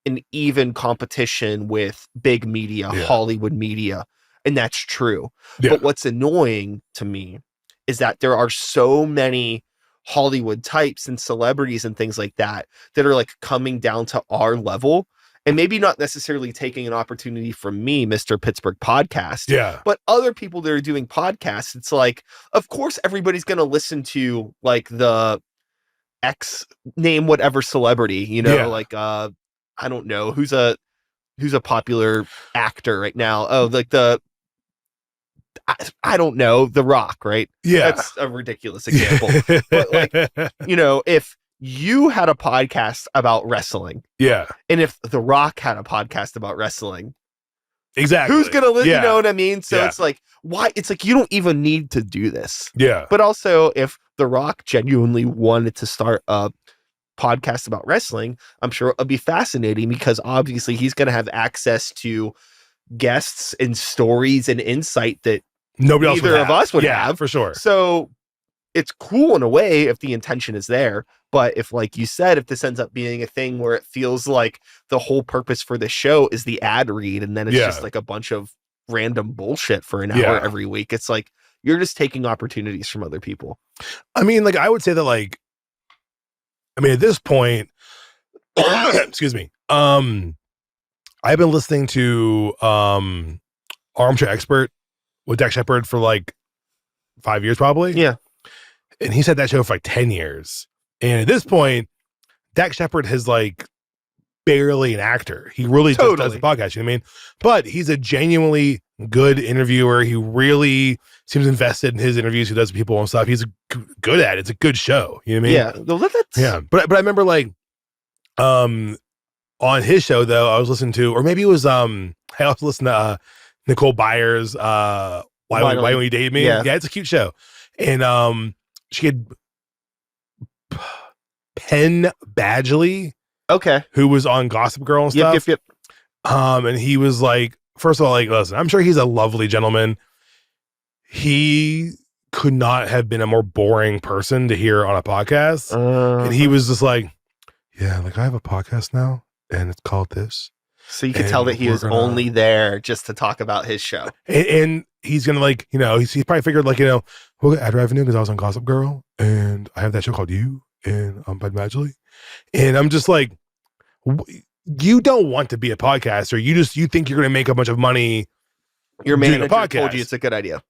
an even competition with big media, Hollywood media. And that's true. Yeah. But what's annoying to me is that there are so many Hollywood types and celebrities and things like that that are like coming down to our level and maybe not necessarily taking an opportunity from me, Mr. Pittsburgh podcast. Yeah. But other people that are doing podcasts, it's like, of course, everybody's going to listen to like the X name, whatever celebrity, you know, like, I don't know who's a popular actor right now. Oh, like I don't know, The Rock, right? Yeah. That's a ridiculous example. But like, you know, if you had a podcast about wrestling, and if The Rock had a podcast about wrestling, exactly, who's gonna listen? You know what I mean? So it's like, why? It's like, you don't even need to do this. Yeah. But also, if The Rock genuinely wanted to start a podcast about wrestling, I'm sure it'll be fascinating because obviously he's going to have access to guests and stories and insight that nobody else of us would have, for sure. So it's cool in a way if the intention is there. But if, like you said, if this ends up being a thing where it feels like the whole purpose for the show is the ad read, and then it's just like a bunch of random bullshit for an hour every week, it's like you're just taking opportunities from other people. I mean, like, I would say that, like, I mean, at this point, excuse me, I've been listening to Armchair Expert with Dak Shepard for like 5 years, probably. Yeah. And he's had that show for like 10 years. And at this point, Dak Shepard has like barely an actor. He really just does the podcast, you know what I mean? But he's a genuinely good interviewer. He really seems invested in his interviews. He does people and stuff. He's good at it. It's a good show. You know what I mean? Yeah. But I remember like, on his show though, I was listening to, or maybe it was, I also listened to Nicole Byers, Why Don't You Date Me? Yeah, it's a cute show. And she had Penn Badgley, who was on Gossip Girl and stuff. Yep. And he was like, first of all, like, listen, I'm sure he's a lovely gentleman. He could not have been a more boring person to hear on a podcast. And he was just like, yeah, like, I have a podcast now and it's called this. So you could tell that he was only there just to talk about his show. And he's going to, like, you know, he's probably figured, like, you know, we'll get ad revenue because I was on Gossip Girl and I have that show called You and I'm Penn Badgley. And I'm just like, you don't want to be a podcaster. You think you're going to make a bunch of money. Your manager told you it's a good idea.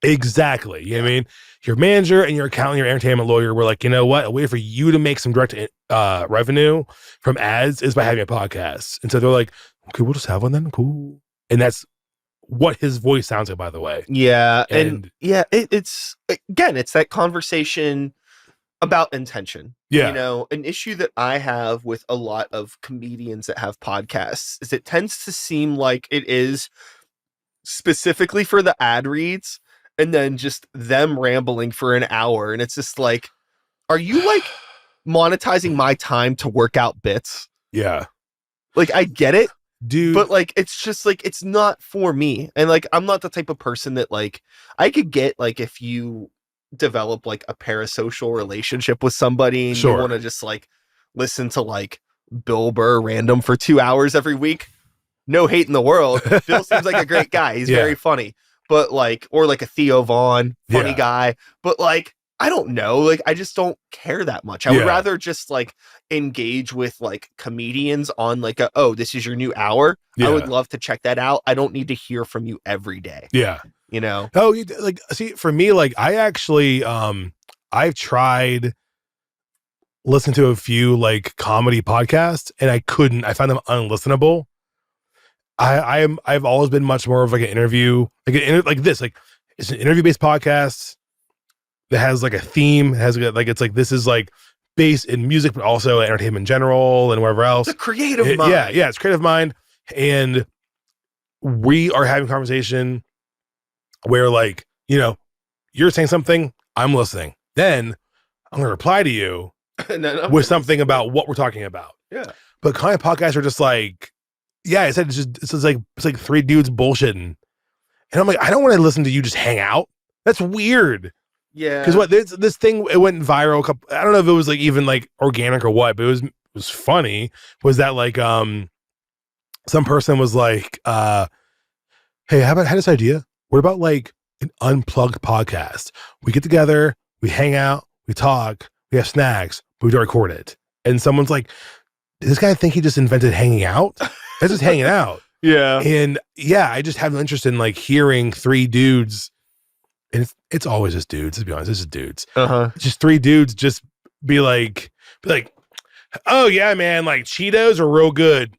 Exactly. You know what I mean? Your manager and your accountant, your entertainment lawyer were like, you know what? A way for you to make some direct revenue from ads is by having a podcast. And so they're like, okay, we'll just have one then. Cool. And that's what his voice sounds like, by the way. Yeah. And yeah, it's, again, it's that conversation about intention. Yeah. You know, an issue that I have with a lot of comedians that have podcasts is it tends to seem like it is specifically for the ad reads and then just them rambling for an hour. And it's just like, are you like monetizing my time to work out bits? Yeah. Like, I get it, dude, but like, it's just like, it's not for me. And like, I'm not the type of person that, like, I could get, like, if you develop like a parasocial relationship with somebody and you want to just like listen to like Bill Burr random for 2 hours every week. No hate in the world. Bill seems like a great guy. He's very funny, but like, or like a Theo Vaughn, funny guy, but like, I don't know. Like, I just don't care that much. I would rather just like engage with like comedians on like oh, this is your new hour. I would love to check that out. I don't need to hear from you every day. Yeah. You know? Oh, like, see, for me, like, I actually, I've tried listening to a few like comedy podcasts and I found them unlistenable. I've always been much more of like an interview, like this, like, it's an interview based podcast that has like a theme, has like, it's like, this is like based in music, but also entertainment in general and wherever else. It's a creative mind. Yeah. It's creative mind. And we are having a conversation where, like, you know, you're saying something, I'm listening. Then I'm going to reply to you with something about what we're talking about. Yeah. But kind of podcasts are just like, yeah, I said it's like three dudes bullshitting. And I'm like, I don't want to listen to you just hang out. That's weird. Yeah. Because this thing, it went viral. I don't know if it was like even like organic or what, but it was funny. Was that like some person was like, hey, how about I had this idea? What about like an unplugged podcast? We get together, we hang out, we talk, we have snacks, but we don't record it. And someone's like, does this guy think he just invented hanging out? That's just hanging out. Yeah. And yeah, I just have an interest in like hearing three dudes, and it's always just dudes, to be honest. It's just dudes. Just three dudes just be like, oh yeah, man, like Cheetos are real good.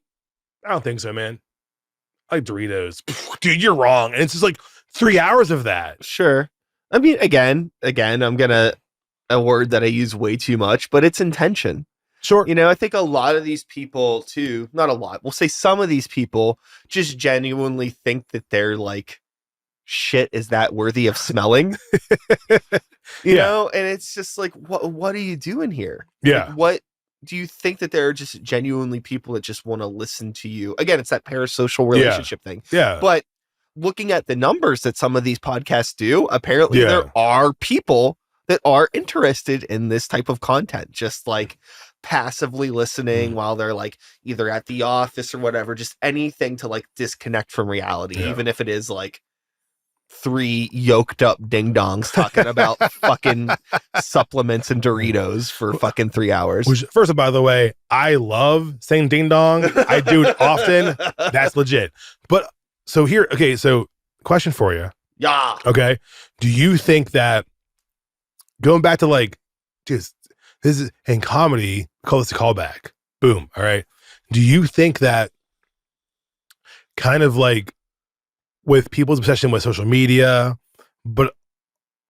I don't think so, man. I like Doritos. Dude, you're wrong. And it's just like 3 hours of that. Sure. I mean, again, I'm gonna a word that I use way too much, but it's intention. Sure. You know, I think a lot of these people too, not a lot, we'll say some of these people just genuinely think that they're like, shit is that worthy of smelling? You know, and it's just like, what are you doing here? Yeah. Like, what do you think that there are just genuinely people that just want to listen to you? Again, it's that parasocial relationship thing. Yeah. But looking at the numbers that some of these podcasts do, apparently there are people that are interested in this type of content, just like passively listening while they're like either at the office or whatever, just anything to like disconnect from reality, even if it is like three yoked up ding dongs talking about fucking supplements and Doritos for fucking 3 hours. Which, first of all, by the way, I love saying ding dong. I do it often. That's legit. But so here, okay, so question for you. Yeah. Okay. Do you think that going back to like, just this is in comedy, call this a callback. Boom. All right. Do you think that kind of like with people's obsession with social media, but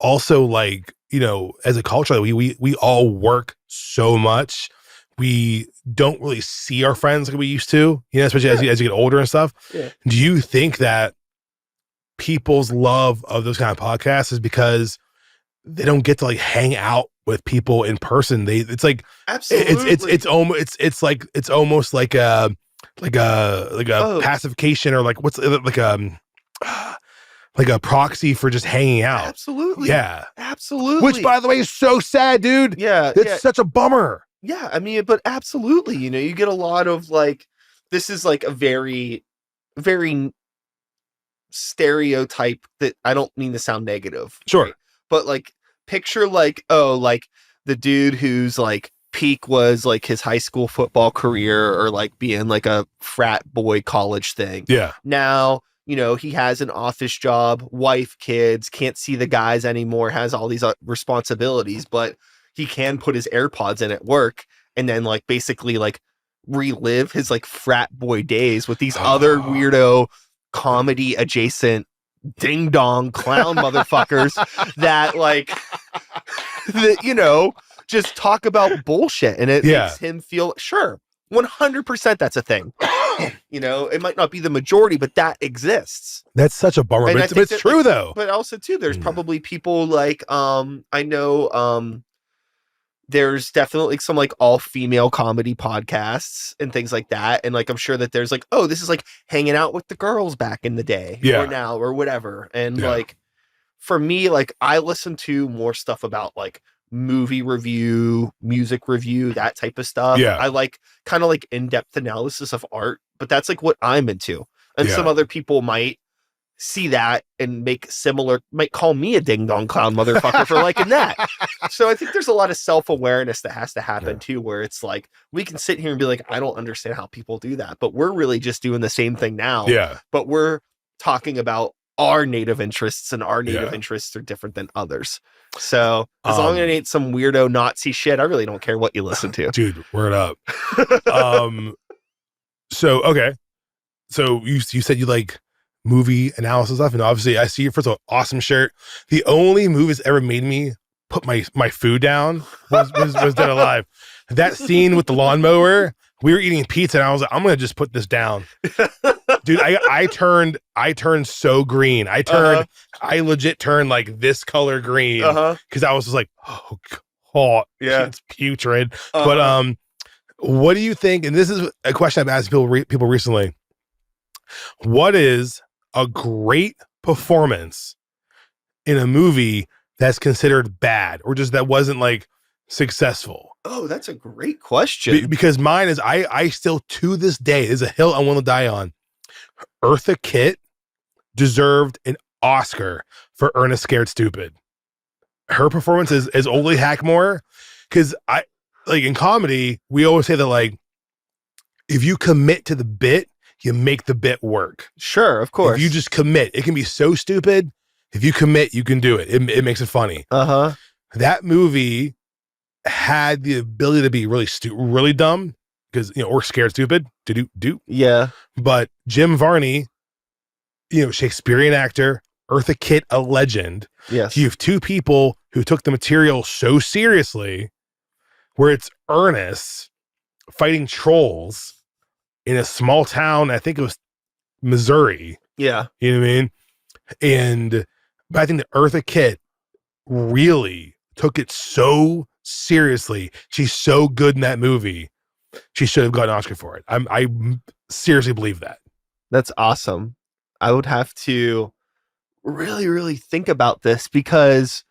also like, you know, as a culture, we all work so much. We don't really see our friends like we used to, you know, especially as you get older and stuff. Yeah. Do you think that people's love of those kind of podcasts is because they don't get to like hang out with people in person? It's like, absolutely, it's almost like a pacification, or like what's like a proxy for just hanging out. Absolutely. Yeah. Absolutely. Which, by the way, is so sad, dude. Yeah. It's such a bummer. Yeah. I mean, but absolutely, you know, you get a lot of like, this is like a very, very stereotype that I don't mean to sound negative. Sure. Right? But like, picture like, oh, like the dude who's like peak was like his high school football career, or like being like a frat boy college thing. Yeah. Now, you know, he has an office job, wife, kids, can't see the guys anymore, has all these responsibilities, but he can put his AirPods in at work and then like basically like relive his like frat boy days with these other weirdo comedy adjacent ding dong clown motherfuckers that like, that, you know, just talk about bullshit, and it makes him feel, sure, 100% that's a thing. You know, it might not be the majority, but that exists. That's such a bummer, but it's true, like, though. But also too, there's probably people like, I know, there's definitely some like all female comedy podcasts and things like that. And like, I'm sure that there's like, oh, this is like hanging out with the girls back in the day or now or whatever. And like, for me, like I listen to more stuff about like movie review, music review, that type of stuff. I like kind of like in-depth analysis of art, but that's like what I'm into. And some other people might see that and might call me a ding dong clown motherfucker for liking that. So I think there's a lot of self-awareness that has to happen too, where it's like, we can sit here and be like, I don't understand how people do that, but we're really just doing the same thing now. But we're talking about our native interests, and our native interests are different than others. So as long as it ain't some weirdo Nazi shit, I really don't care what you listen to. Dude, word up. So, okay. So you said you like movie analysis stuff, and obviously I see you for an awesome shirt. The only movie that's ever made me put my food down was Dead Alive. That scene with the lawnmower, we were eating pizza, and I was like, I'm gonna just put this down. Dude, I turned so green. I legit turned like this color green, because I was just like, oh God, it's putrid. But what do you think? And this is a question I've asked people recently. What is a great performance in a movie that's considered bad or just that wasn't like successful? Oh, that's a great question. Because mine is I still to this day is a hill I want to die on. Eartha Kitt deserved an Oscar for Ernest Scared Stupid. Her performance is Oldie Hackmore, because I like in comedy we always say that like if you commit to the bit, you make the bit work. Sure, of course. If you just commit, it can be so stupid. If you commit, you can do it. It makes it funny. That movie had the ability to be really dumb because or scared stupid to do. Yeah. But Jim Varney, Shakespearean actor, Eartha Kitt, a legend. Yes. You have two people who took the material so seriously, where it's Ernest fighting trolls in a small town. I think it was Missouri. Yeah. You know what I mean? But I think that Eartha Kitt really took it so seriously. She's so good in that movie. She should have got an Oscar for it. I seriously believe that. That's awesome. I would have to really, really think about this because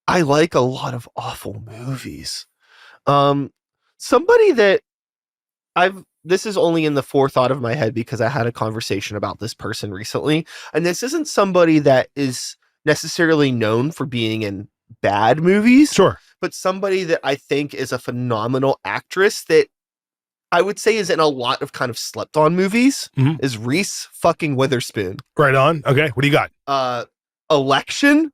I like a lot of awful movies. Somebody that this is only in the forethought of my head because I had a conversation about this person recently, and this isn't somebody that is necessarily known for being in bad movies. Sure. But somebody that I think is a phenomenal actress that I would say is in a lot of kind of slept on movies is Reese fucking Witherspoon. Right on. Okay. What do you got? Election.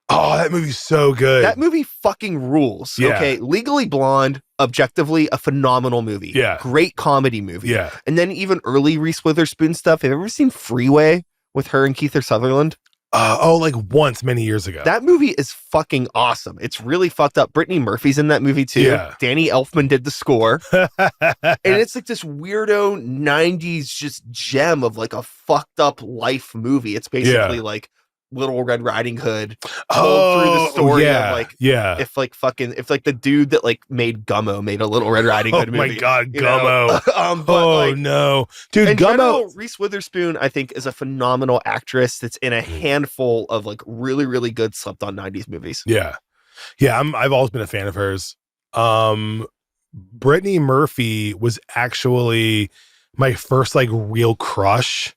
Oh, that movie's so good. That movie fucking rules. Yeah. Okay. Legally Blonde, objectively a phenomenal movie. Yeah. Great comedy movie. Yeah. And then even early Reese Witherspoon stuff. Have you ever seen Freeway with her and Kiefer Sutherland? Like once many years ago. That movie is fucking awesome. It's really fucked up. Brittany Murphy's in that movie too. Yeah. Danny Elfman did the score. And it's like this weirdo 90s just gem of like a fucked up life movie. It's basically like Little Red Riding Hood told through the story of like if the dude that like made Gummo made a Little Red Riding Hood movie. Oh my god, Gummo. No, dude, in Gummo. General, Reese Witherspoon I think is a phenomenal actress that's in a handful of like really, really good slept on 90s movies. Yeah. I've always been a fan of hers. Brittany Murphy was actually my first like real crush.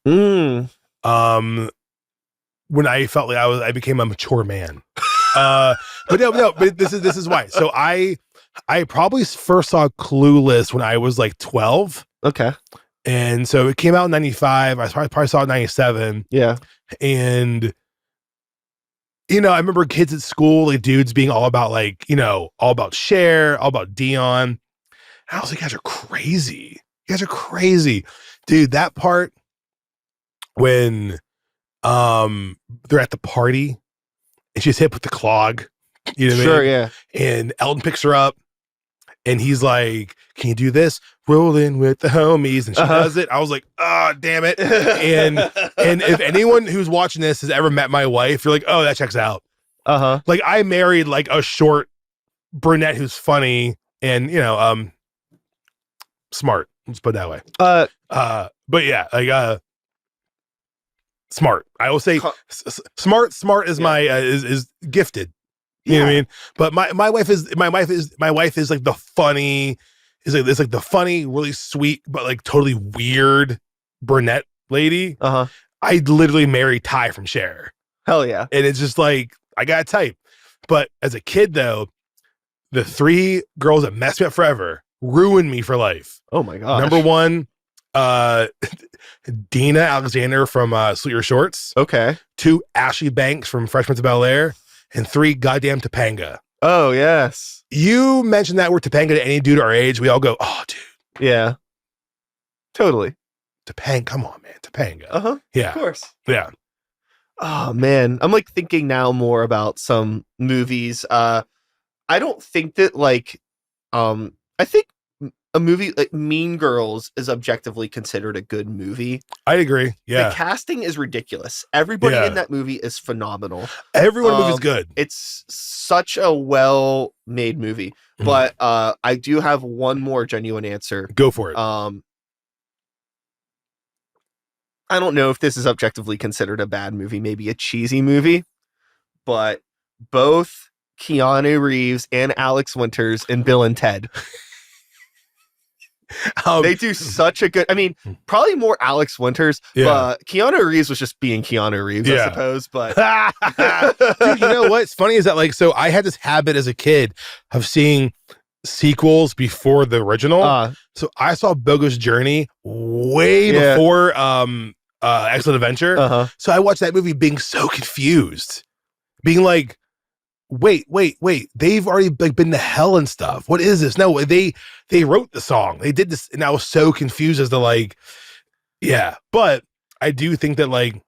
When I felt like I became a mature man. But this is why. So I probably first saw Clueless when I was like 12. Okay. And so it came out in 95. I probably saw it in 97. Yeah. And I remember kids at school, like dudes being all about like, all about Cher, all about Dion. And I was like, you guys are crazy. You guys are crazy. Dude, that part when they're at the party and she's hit with the clog, Sure, yeah. And Elton picks her up and he's like, can you do this? Rolling with the homies. And she does it. I was like, oh, damn it. And if anyone who's watching this has ever met my wife, you're like, oh, that checks out. Like I married like a short brunette who's funny and, smart. Let's put it that way. But yeah, like, smart. I will say smart is my is gifted. You know what I mean? But my wife is like the funny the funny, really sweet, but like totally weird brunette lady. I literally married Ty from Cher. Hell yeah. And it's just like I got a type. But as a kid though, the three girls that messed me up forever ruined me for life. Oh my god. Number one, Dina Alexander from Sweet Shorts. Okay. 2, Ashley Banks from Fresh Prince of Bel-Air. And 3, goddamn Topanga. Oh, yes. You mentioned that word Topanga to any dude our age, we all go, oh, dude. Yeah. Totally. Topanga, come on, man. Topanga. Yeah. Of course. Yeah. Oh, man. I'm like thinking now more about some movies. I don't think that like, I think a movie like Mean Girls is objectively considered a good movie. I agree. Yeah. The casting is ridiculous. Everybody in that movie is phenomenal. Everyone in the movie is good. It's such a well-made movie. But I do have one more genuine answer. Go for it. I don't know if this is objectively considered a bad movie, maybe a cheesy movie, but both Keanu Reeves and Alex Winters in Bill and Ted. They do such a good, I mean, probably more Alex Winters, but Keanu Reeves was just being Keanu Reeves, I suppose, but. Dude, you know what's funny is that, like, so I had this habit as a kid of seeing sequels before the original. So I saw Bogus Journey way before Excellent Adventure. So I watched that movie being so confused, being like, wait, they've already like been to hell and stuff. What is this? No, they wrote the song, they did this, and I was so confused as to like, but I do think that like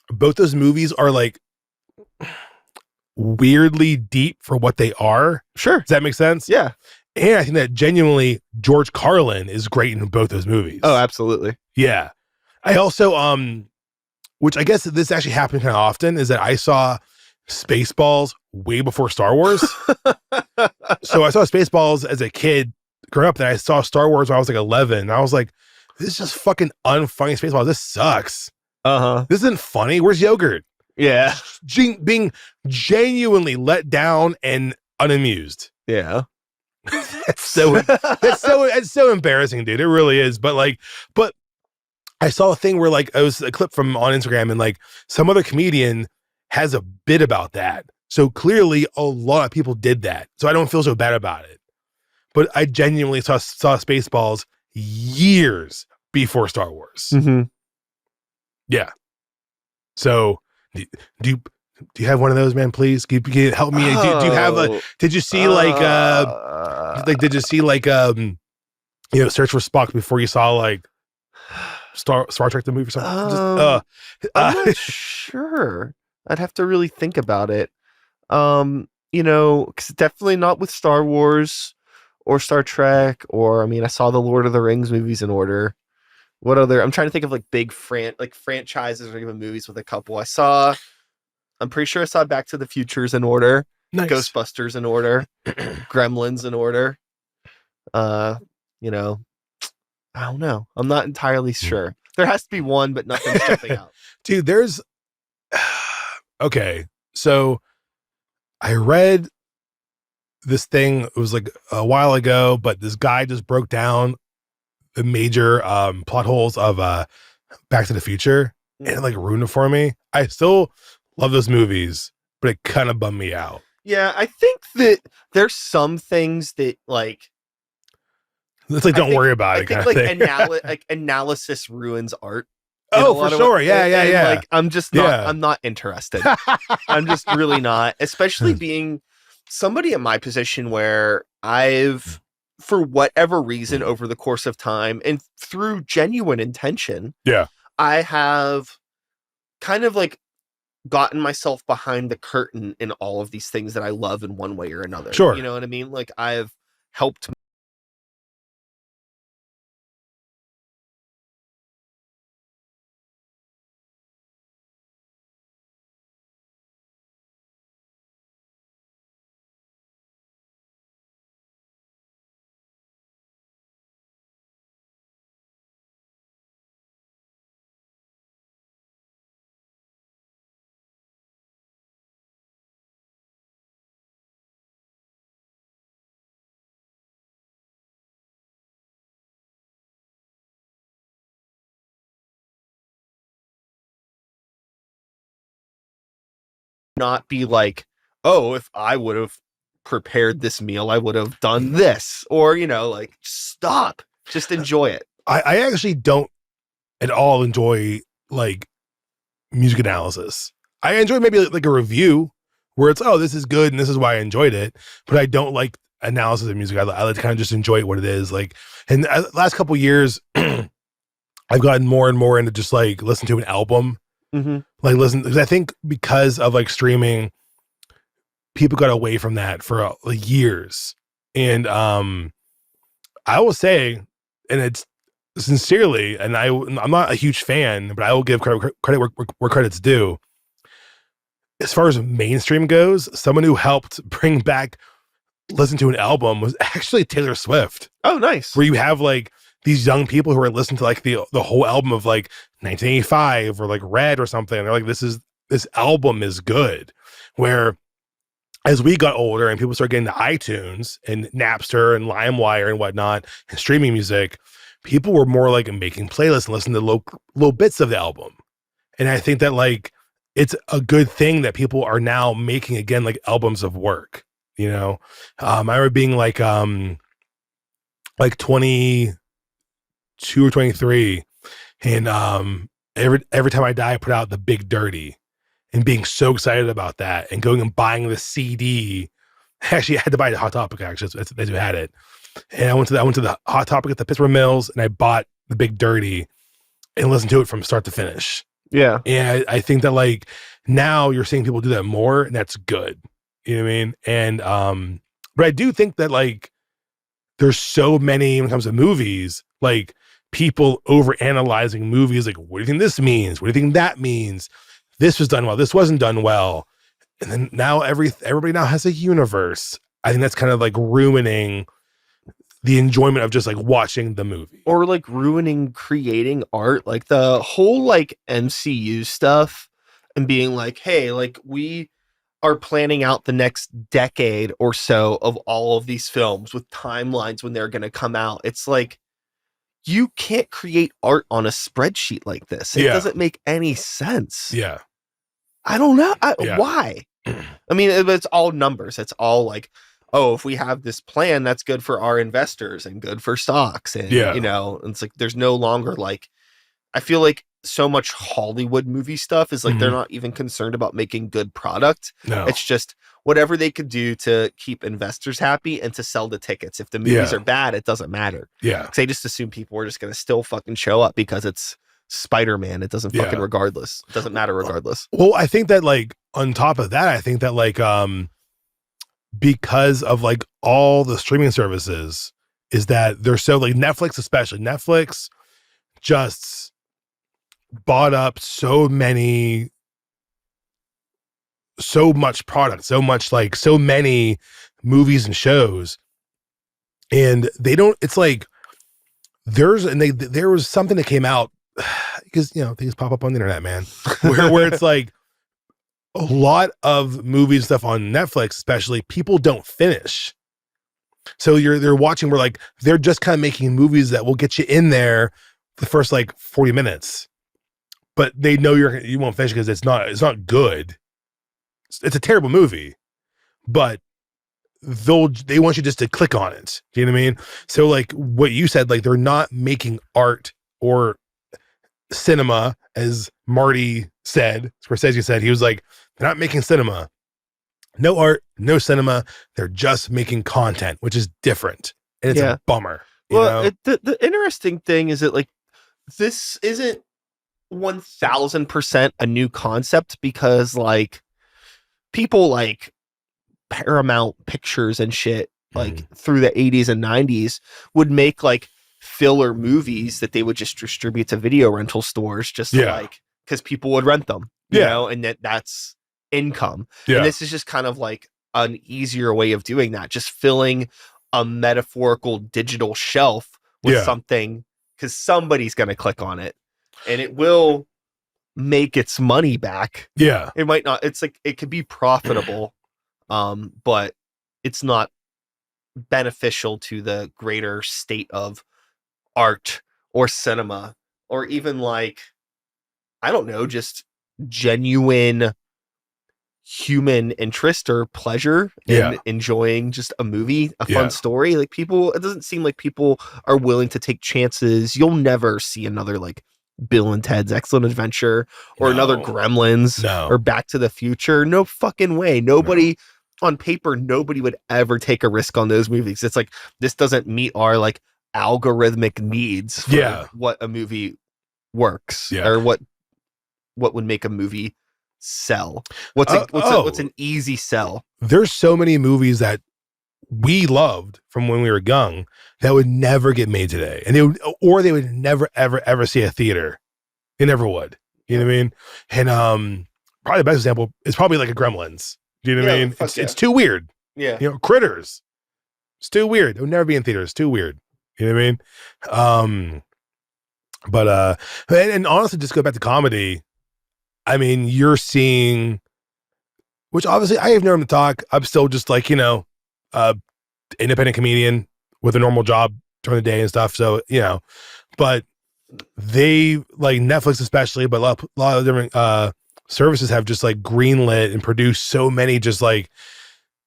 both those movies are like weirdly deep for what they are. Sure. Does that make sense? Yeah. And I think that genuinely George Carlin is great in both those movies. Oh, absolutely. Yeah. I also, which I guess this actually happened kind of often, is that I saw Spaceballs way before Star Wars. So I saw Spaceballs as a kid growing up, and I saw Star Wars when I was like 11. And I was like, this is just fucking unfunny Spaceballs. This sucks. This isn't funny. Where's yogurt? Yeah. Being genuinely let down and unamused. Yeah. It's so embarrassing, dude. It really is. But I saw a thing where like it was a clip from on Instagram, and like some other comedian has a bit about that. So clearly a lot of people did that. So I don't feel so bad about it. But I genuinely saw Spaceballs years before Star Wars. Yeah. So do you have one of those, man? Please, can you help me? Do you have a? Did you see did you see Search for Spock before you saw like Star Trek the movie or something? I'm not sure. I'd have to really think about it. Because definitely not with Star Wars or Star Trek, or I mean, I saw the Lord of the Rings movies in order. What other? I'm trying to think of like big franchises or even movies with a couple. I'm pretty sure I saw Back to the Futures in order, nice. Ghostbusters in order, Gremlins in order. I don't know. I'm not entirely sure. There has to be one, but nothing's jumping out. Dude, there's okay. So I read this thing. It was like a while ago, but this guy just broke down the major plot holes of Back to the Future, and it like ruined it for me. I still love those movies, but it kind of bummed me out. Yeah, I think that there's some things that like it's like don't worry about it. I think like analysis ruins art. Oh, for sure. Yeah. Like I'm just not. I'm not interested. I'm just really not. Especially being somebody in my position where I've, for whatever reason, over the course of time and through genuine intention, I have kind of like gotten myself behind the curtain in all of these things that I love in one way or another. Sure. You know what I mean? Like I've helped not be like, oh, if I would have prepared this meal, I would have done this, or like stop, just enjoy it. I actually don't at all enjoy like music analysis. I enjoy maybe like a review where it's, oh, this is good and this is why I enjoyed it, but I don't like analysis of music. I like to kind of just enjoy it what it is. Like, and the last couple of years I've gotten more and more into just like listen to an album. Like listen, because I think because of like streaming, people got away from that for years. And I will say, and it's sincerely, and I'm not a huge fan, but I will give credit where credit's due. As far as mainstream goes, someone who helped bring back listen to an album was actually Taylor Swift. Oh, nice. Where you have like these young people who are listening to like the whole album of like 1985 or like Red or something. They're like, this album is good. Where as we got older and people started getting to iTunes and Napster and LimeWire and whatnot and streaming music, people were more like making playlists and listening to little bits of the album. And I think that like it's a good thing that people are now making again like albums of work. You know, I remember being like 22 or 23, and every time I die, I put out The Big Dirty, and being so excited about that, and going and buying the CD. Actually, I had to buy the Hot Topic. Actually, that's who had it. And I went to the Hot Topic at the Pittsburgh Mills, and I bought The Big Dirty, and listened to it from start to finish. Yeah, and I think that like now you're seeing people do that more, and that's good. You know what I mean? And but I do think that like there's so many when it comes to movies, like people over analyzing movies, like what do you think this means? What do you think that means? This was done well. This wasn't done well. And then now everybody now has a universe. I think that's kind of like ruining the enjoyment of just like watching the movie, or like ruining creating art, like the whole like MCU stuff, and being like, hey, like we are planning out the next decade or so of all of these films with timelines when they're going to come out. It's like, you can't create art on a spreadsheet like this. It doesn't make any sense. Yeah. I don't know. Why? I mean, it's all numbers. It's all like, oh, if we have this plan, that's good for our investors and good for stocks. And, you know, it's like, there's no longer like, I feel like so much Hollywood movie stuff is like, they're not even concerned about making good product. No. It's just whatever they could do to keep investors happy and to sell the tickets. If the movies are bad, it doesn't matter. Yeah. Because they just assume people are just going to still fucking show up because it's Spider-Man. It doesn't fucking regardless. It doesn't matter regardless. Well, I think that like on top of that, I think that like because of like all the streaming services is that they're so like Netflix, especially Netflix just bought up so much product, so many movies and shows, and they don't, it's like there was something that came out because, you know, things pop up on the internet, man, where it's like a lot of movies and stuff on Netflix, especially, people don't finish. So they're watching, we're like, they're just kind of making movies that will get you in there the first like 40 minutes. But they know you won't finish because it's not good. It's a terrible movie, but they want you just to click on it. Do you know what I mean? So like what you said, like they're not making art or cinema, as Marty said, Scorsese said, he was like, they're not making cinema. No art, no cinema. They're just making content, which is different. And it's a bummer. Well, the interesting thing is that like, this isn't 1000% a new concept, because like people like Paramount Pictures and shit like through the 80s and 90s would make like filler movies that they would just distribute to video rental stores just to, like, because people would rent them, you know, and that's income. And this is just kind of like an easier way of doing that, just filling a metaphorical digital shelf with something, because somebody's going to click on it and it will make its money back. Yeah. It might not, it's like, it could be profitable, but it's not beneficial to the greater state of art or cinema, or even like, I don't know, just genuine human interest or pleasure in enjoying just a movie, a fun story. Like people, it doesn't seem like people are willing to take chances. You'll never see another like Bill and Ted's Excellent Adventure or another Gremlins or Back to the Future. No fucking way. Nobody on paper, nobody would ever take a risk on those movies. It's like, this doesn't meet our like algorithmic needs for what a movie works or what would make a movie sell. What's an easy sell? There's so many movies that we loved from when we were young that would never get made today, and they would never ever see a theater. They never would. You know what I mean? And probably the best example is probably like a Gremlins. Do you know what I mean? It's too weird. Yeah. You know, Critters. It's too weird. It would never be in theaters. Too weird. You know what I mean? And honestly, just go back to comedy. I mean, you're seeing, which obviously I have no room to talk. I'm still just like, independent comedian with a normal job during the day and stuff. So, but they like Netflix, especially, but a lot of different services have just like greenlit and produced so many just like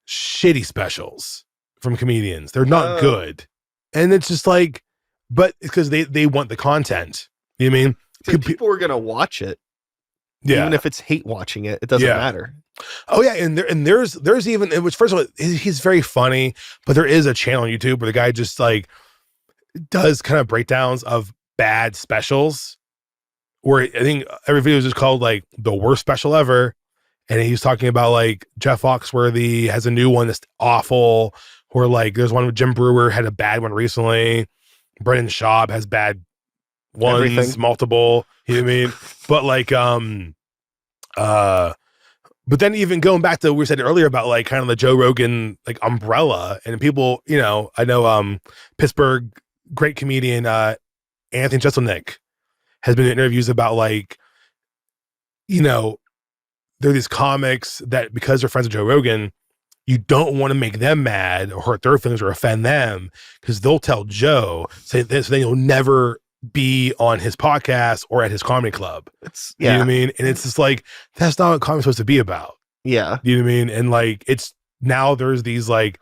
shitty specials from comedians. They're not good. And it's just like, but it's because they want the content. You know what I mean? So people are going to watch it. Yeah. Even if it's hate watching it, it doesn't matter. Oh yeah, and there's even, which first of all, he's very funny, but there is a channel on YouTube where the guy just like does kind of breakdowns of bad specials, where I think every video is just called like the worst special ever, and he's talking about like Jeff Foxworthy has a new one that's awful, or like there's one with Jim Brewer had a bad one recently, Brendan Schaub has bad ones, everything. Multiple, you know what I mean? But like but then even going back to what we said earlier about like kind of the Joe Rogan like umbrella, and people, I know Pittsburgh great comedian Anthony Jeselnik has been in interviews about like, there are these comics that because they're friends with Joe Rogan, you don't want to make them mad or hurt their feelings or offend them, because they'll tell Joe, say this, then you'll never be on his podcast or at his comedy club. You know what I mean? And it's just like, that's not what comedy's supposed to be about. Yeah. You know what I mean? And like, it's now there's these like,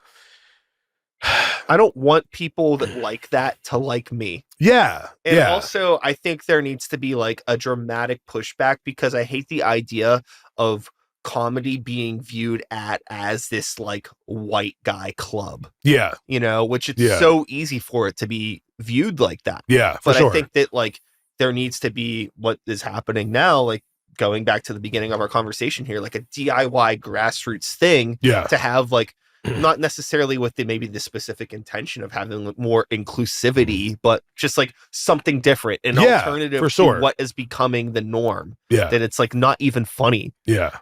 I don't want people that like that to like me. Yeah. And also I think there needs to be like a dramatic pushback, because I hate the idea of comedy being viewed as this like white guy club. Yeah. Which it's so easy for it to be viewed like that. Yeah. But I think that like there needs to be what is happening now, like going back to the beginning of our conversation here, like a DIY grassroots thing to have like, not necessarily with maybe the specific intention of having more inclusivity, but just like something different, an alternative to what is becoming the norm. Yeah. That it's like not even funny. Yeah.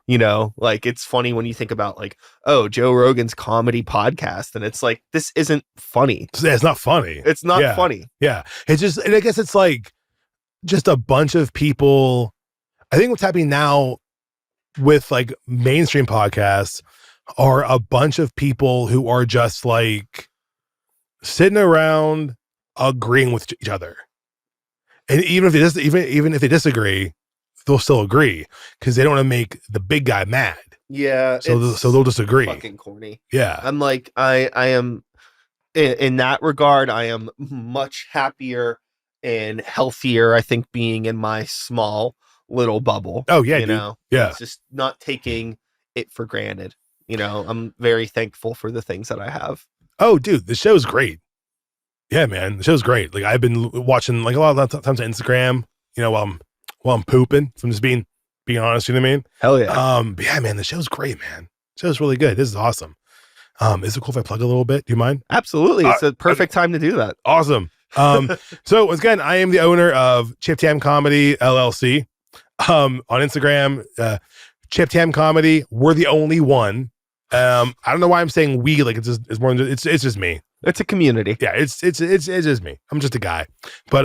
Like it's funny when you think about like, oh, Joe Rogan's comedy podcast. And it's like, this isn't funny. It's not funny. It's not funny. Yeah. It's just, and I guess it's like just a bunch of people. I think what's happening now with like mainstream podcasts are a bunch of people who are just like sitting around agreeing with each other. And even if they disagree, they'll still agree because they don't want to make the big guy mad. Yeah. So they'll disagree. Fucking corny. Yeah. I'm like, I am in that regard, I am much happier and healthier, I think, being in my small little bubble. Oh yeah. Yeah. It's just not taking it for granted. I'm very thankful for the things that I have. Oh, dude, the show's great. Yeah, man, the show's great. Like I've been watching like a lot of times on Instagram, while I'm pooping. So I'm just being honest. You know what I mean? Hell yeah. But yeah, man, the show's great, man. The show's really good. This is awesome. Is it cool if I plug a little bit? Do you mind? Absolutely. It's a perfect time to do that. Awesome. So once again, I am the owner of Chip Tam Comedy LLC. On Instagram, Chip Tam Comedy. We're the only one. I don't know why I'm saying we, like it's more than it's just me. It's a community. Yeah, it's just me. I'm just a guy. But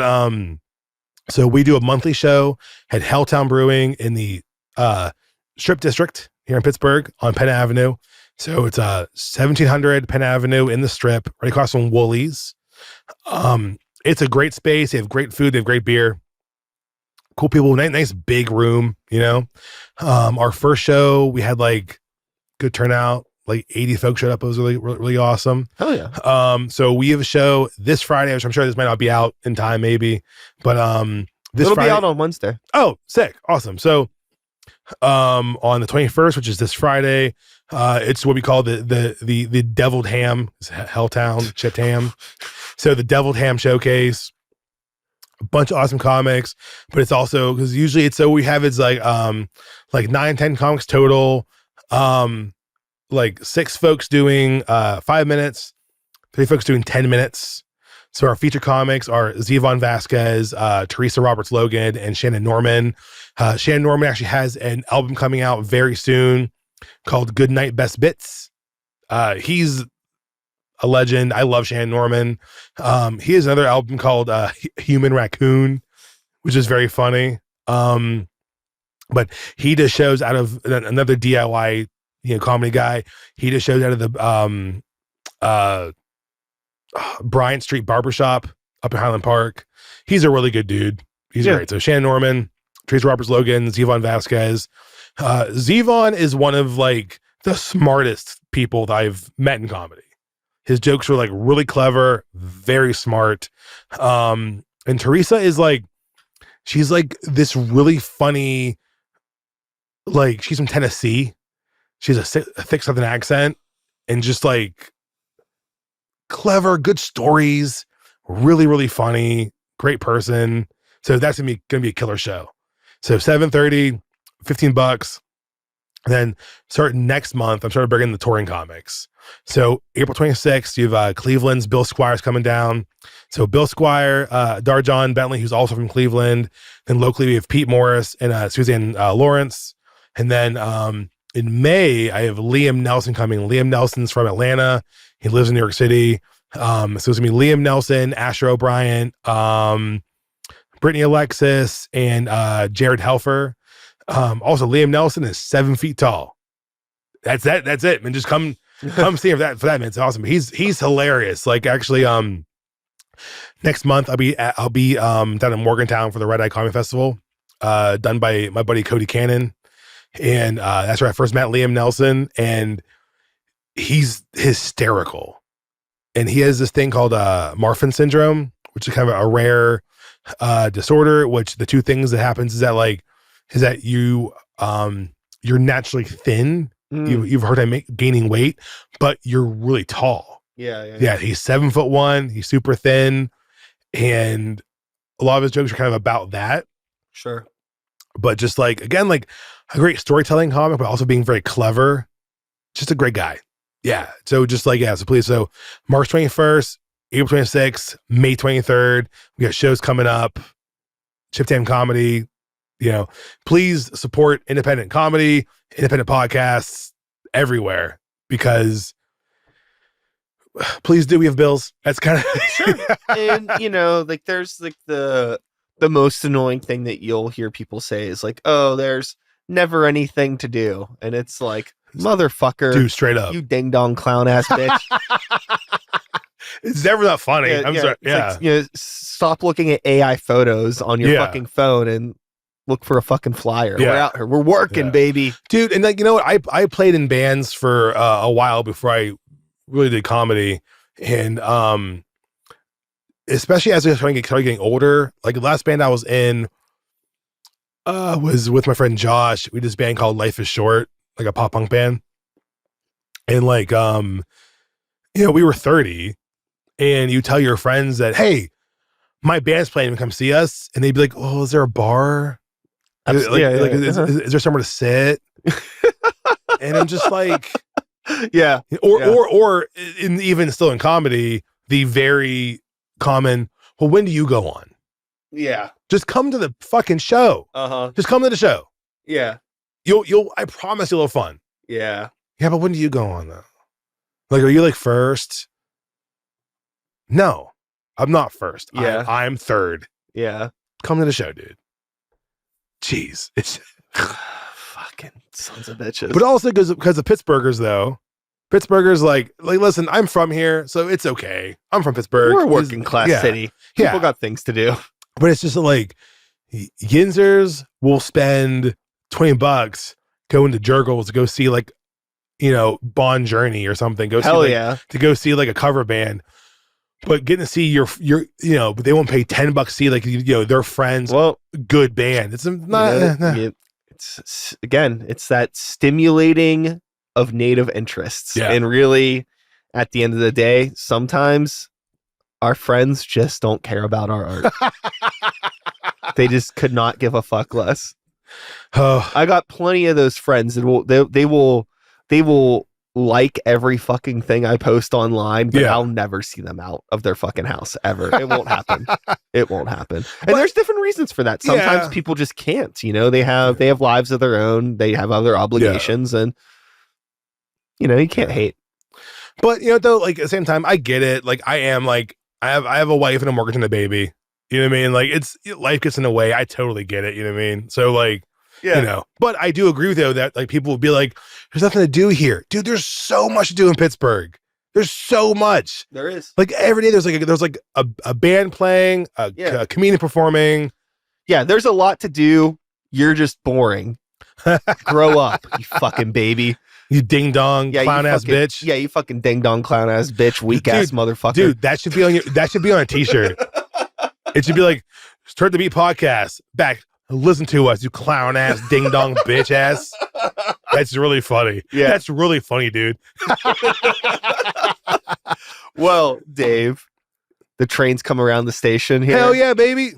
so we do a monthly show at Helltown Brewing in the Strip District here in Pittsburgh on Penn Avenue. So it's 1700 Penn Avenue in the Strip, right across from Woolies. It's a great space. They have great food. They have great beer. Cool people. Nice big room. Our first show we had like good turnout, like 80 folks showed up. It was really, really, really awesome. Hell yeah. So we have a show this Friday, which I'm sure this might not be out in time, maybe, but it'll be out on Wednesday. Oh, sick. Awesome. So on the 21st, which is this Friday, it's what we call the deviled ham. It's Helltown chipped ham. So the deviled ham showcase, a bunch of awesome comics, but it's also because usually it's so we have it's like 9-10 comics total. Like 6 folks doing 5 minutes, 3 folks doing 10 minutes. So our feature comics are Zevon Vasquez, Teresa Roberts Logan, and Shannon Norman. Shannon Norman actually has an album coming out very soon called Good Night Best Bits. He's a legend. I love Shannon Norman. He has another album called Human Raccoon, which is very funny. But he does shows out of another DIY, comedy guy. He does shows out of the Bryant Street Barbershop up in Highland Park. He's a really good dude. He's great. So Shannon Norman, Trace Roberts Logan, Zevon Vasquez. Zevon is one of like the smartest people that I've met in comedy. His jokes are like really clever, very smart. And Teresa is like, she's like this really funny, like she's from Tennessee. She has a thick Southern accent and just like clever, good stories, really, really funny, great person. So that's gonna be a killer show. So 7:30, $15. And then starting next month, I'm starting bringing the touring comics. So April 26th, you have Cleveland's Bill Squire's coming down. So Bill Squire, Darjon Bentley, who's also from Cleveland. Then locally we have Pete Morris and Suzanne Lawrence. And then in May, I have Liam Nelson coming. Liam Nelson's from Atlanta. He lives in New York City. So it's gonna be Liam Nelson, Asher O'Brien, Brittany Alexis, and Jared Helfer. Also, Liam Nelson is 7 feet tall. That's it, man. Just come see him for that, man. It's awesome. He's hilarious. Like actually, next month I'll be down in Morgantown for the Red Eye Comedy Festival, done by my buddy Cody Cannon, and that's where I first met Liam Nelson, and he's hysterical. And he has this thing called Marfan syndrome, which is kind of a rare disorder. Which the two things that happens is that you're naturally thin. You've heard him gaining weight, but you're really tall. Yeah. He's 7'1". He's super thin, and a lot of his jokes are kind of about that. Sure, but just like again, like a great storytelling comic, but also being very clever. Just a great guy. Yeah. So just like so please. So March 21st, April 26th, May 23rd. We got shows coming up. Chip Tam Comedy. Please support independent comedy, independent podcasts everywhere, because please do. We have bills. That's kind of sure. And like there's like the most annoying thing that you'll hear people say is like, oh, there's never anything to do. And it's like, motherfucker, dude, straight up, you ding dong clown ass bitch. It's never that funny. I'm sorry. Like, stop looking at AI photos on your fucking phone and look for a fucking flyer. We're out here. We're working, baby. Dude, and like, I played in bands for a while before I really did comedy. And especially as I started getting older, like the last band I was in was with my friend Josh. We did this band called Life is Short, like a pop punk band. And like, we were 30, and you tell your friends that, hey, my band's playing, come see us. And they'd be like, oh, is there a bar? Is there somewhere to sit? And I'm just like, or even still in comedy, the very common, well, when do you go on? Yeah. Just come to the fucking show. Just come to the show. Yeah. I promise you'll have fun. Yeah. Yeah, but when do you go on though? Like, are you like first? No, I'm not first. Yeah. I'm third. Yeah. Come to the show, dude. Jeez. It's fucking sons of bitches. But also because of Pittsburghers though. Pittsburghers like listen, I'm from here, so it's okay. I'm from Pittsburgh. We're a working class city. People got things to do. But it's just like Yinzers will spend $20 going to Jurgles to go see like, Bon Journey or something. To go see like a cover band. But getting to see your but they won't pay $10 to see like their friends. Well, good band. It's not. It's again, it's that stimulating of native interests, and really, at the end of the day, sometimes our friends just don't care about our art. They just could not give a fuck less. I got plenty of those friends that they will like every fucking thing I post online, but I'll never see them out of their fucking house ever. It won't happen. It won't happen. And there's different reasons for that. Sometimes people just can't, they have lives of their own. They have other obligations, and you can't hate. But you know, though, like at the same time, I get it. Like I am like I have a wife and a mortgage and a baby. You know what I mean? Like life gets in the way. I totally get it. You know what I mean? So like, you know, but I do agree with you that like people will be like, there's nothing to do here. Dude, there's so much to do in Pittsburgh. There's so much. There is. Like every day there's like a band playing, a comedian performing. Yeah, there's a lot to do. You're just boring. Grow up, you fucking baby. You ding dong clown ass bitch. Yeah, you fucking ding dong clown ass bitch, weak ass motherfucker. Dude, that should be on a t-shirt. It should be like Start the Beat podcast. Back, listen to us, you clown ass ding dong bitch ass. That's really funny. Yeah. That's really funny, dude. Well, Dave, the trains come around the station here. Hell yeah, baby.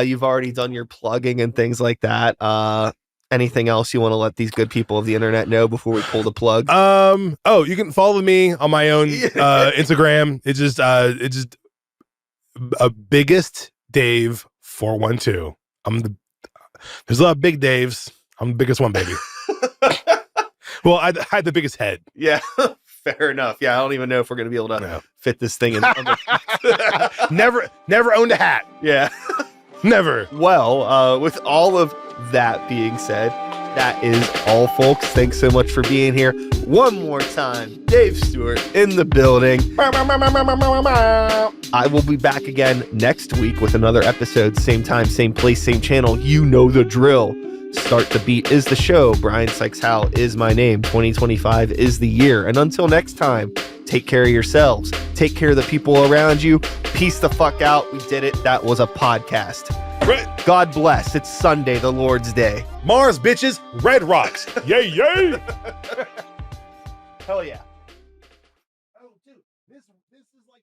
You've already done your plugging and things like that. Anything else you want to let these good people of the internet know before we pull the plug? You can follow me on my own Instagram. It's just biggest Dave 412. There's a lot of big Daves. I'm the biggest one, baby. Well, I had the biggest head. Yeah, fair enough. Yeah, I don't even know if we're gonna be able to fit this thing in. Never owned a hat. Yeah. Never. Well, with all of that being said, that is all, folks. Thanks so much for being here. One more time, Dave Stewart in the building. I will be back again next week with another episode. Same time, same place, same channel. You know the drill. Start the Beat is the show. Brian Sykes Howell is my name. 2025 is the year. And until next time, take care of yourselves. Take care of the people around you. Peace the fuck out. We did it. That was a podcast. Right. God bless. It's Sunday, the Lord's Day. Mars, bitches, Red Rocks. Yay, yay. Hell yeah. Oh, dude, this is like...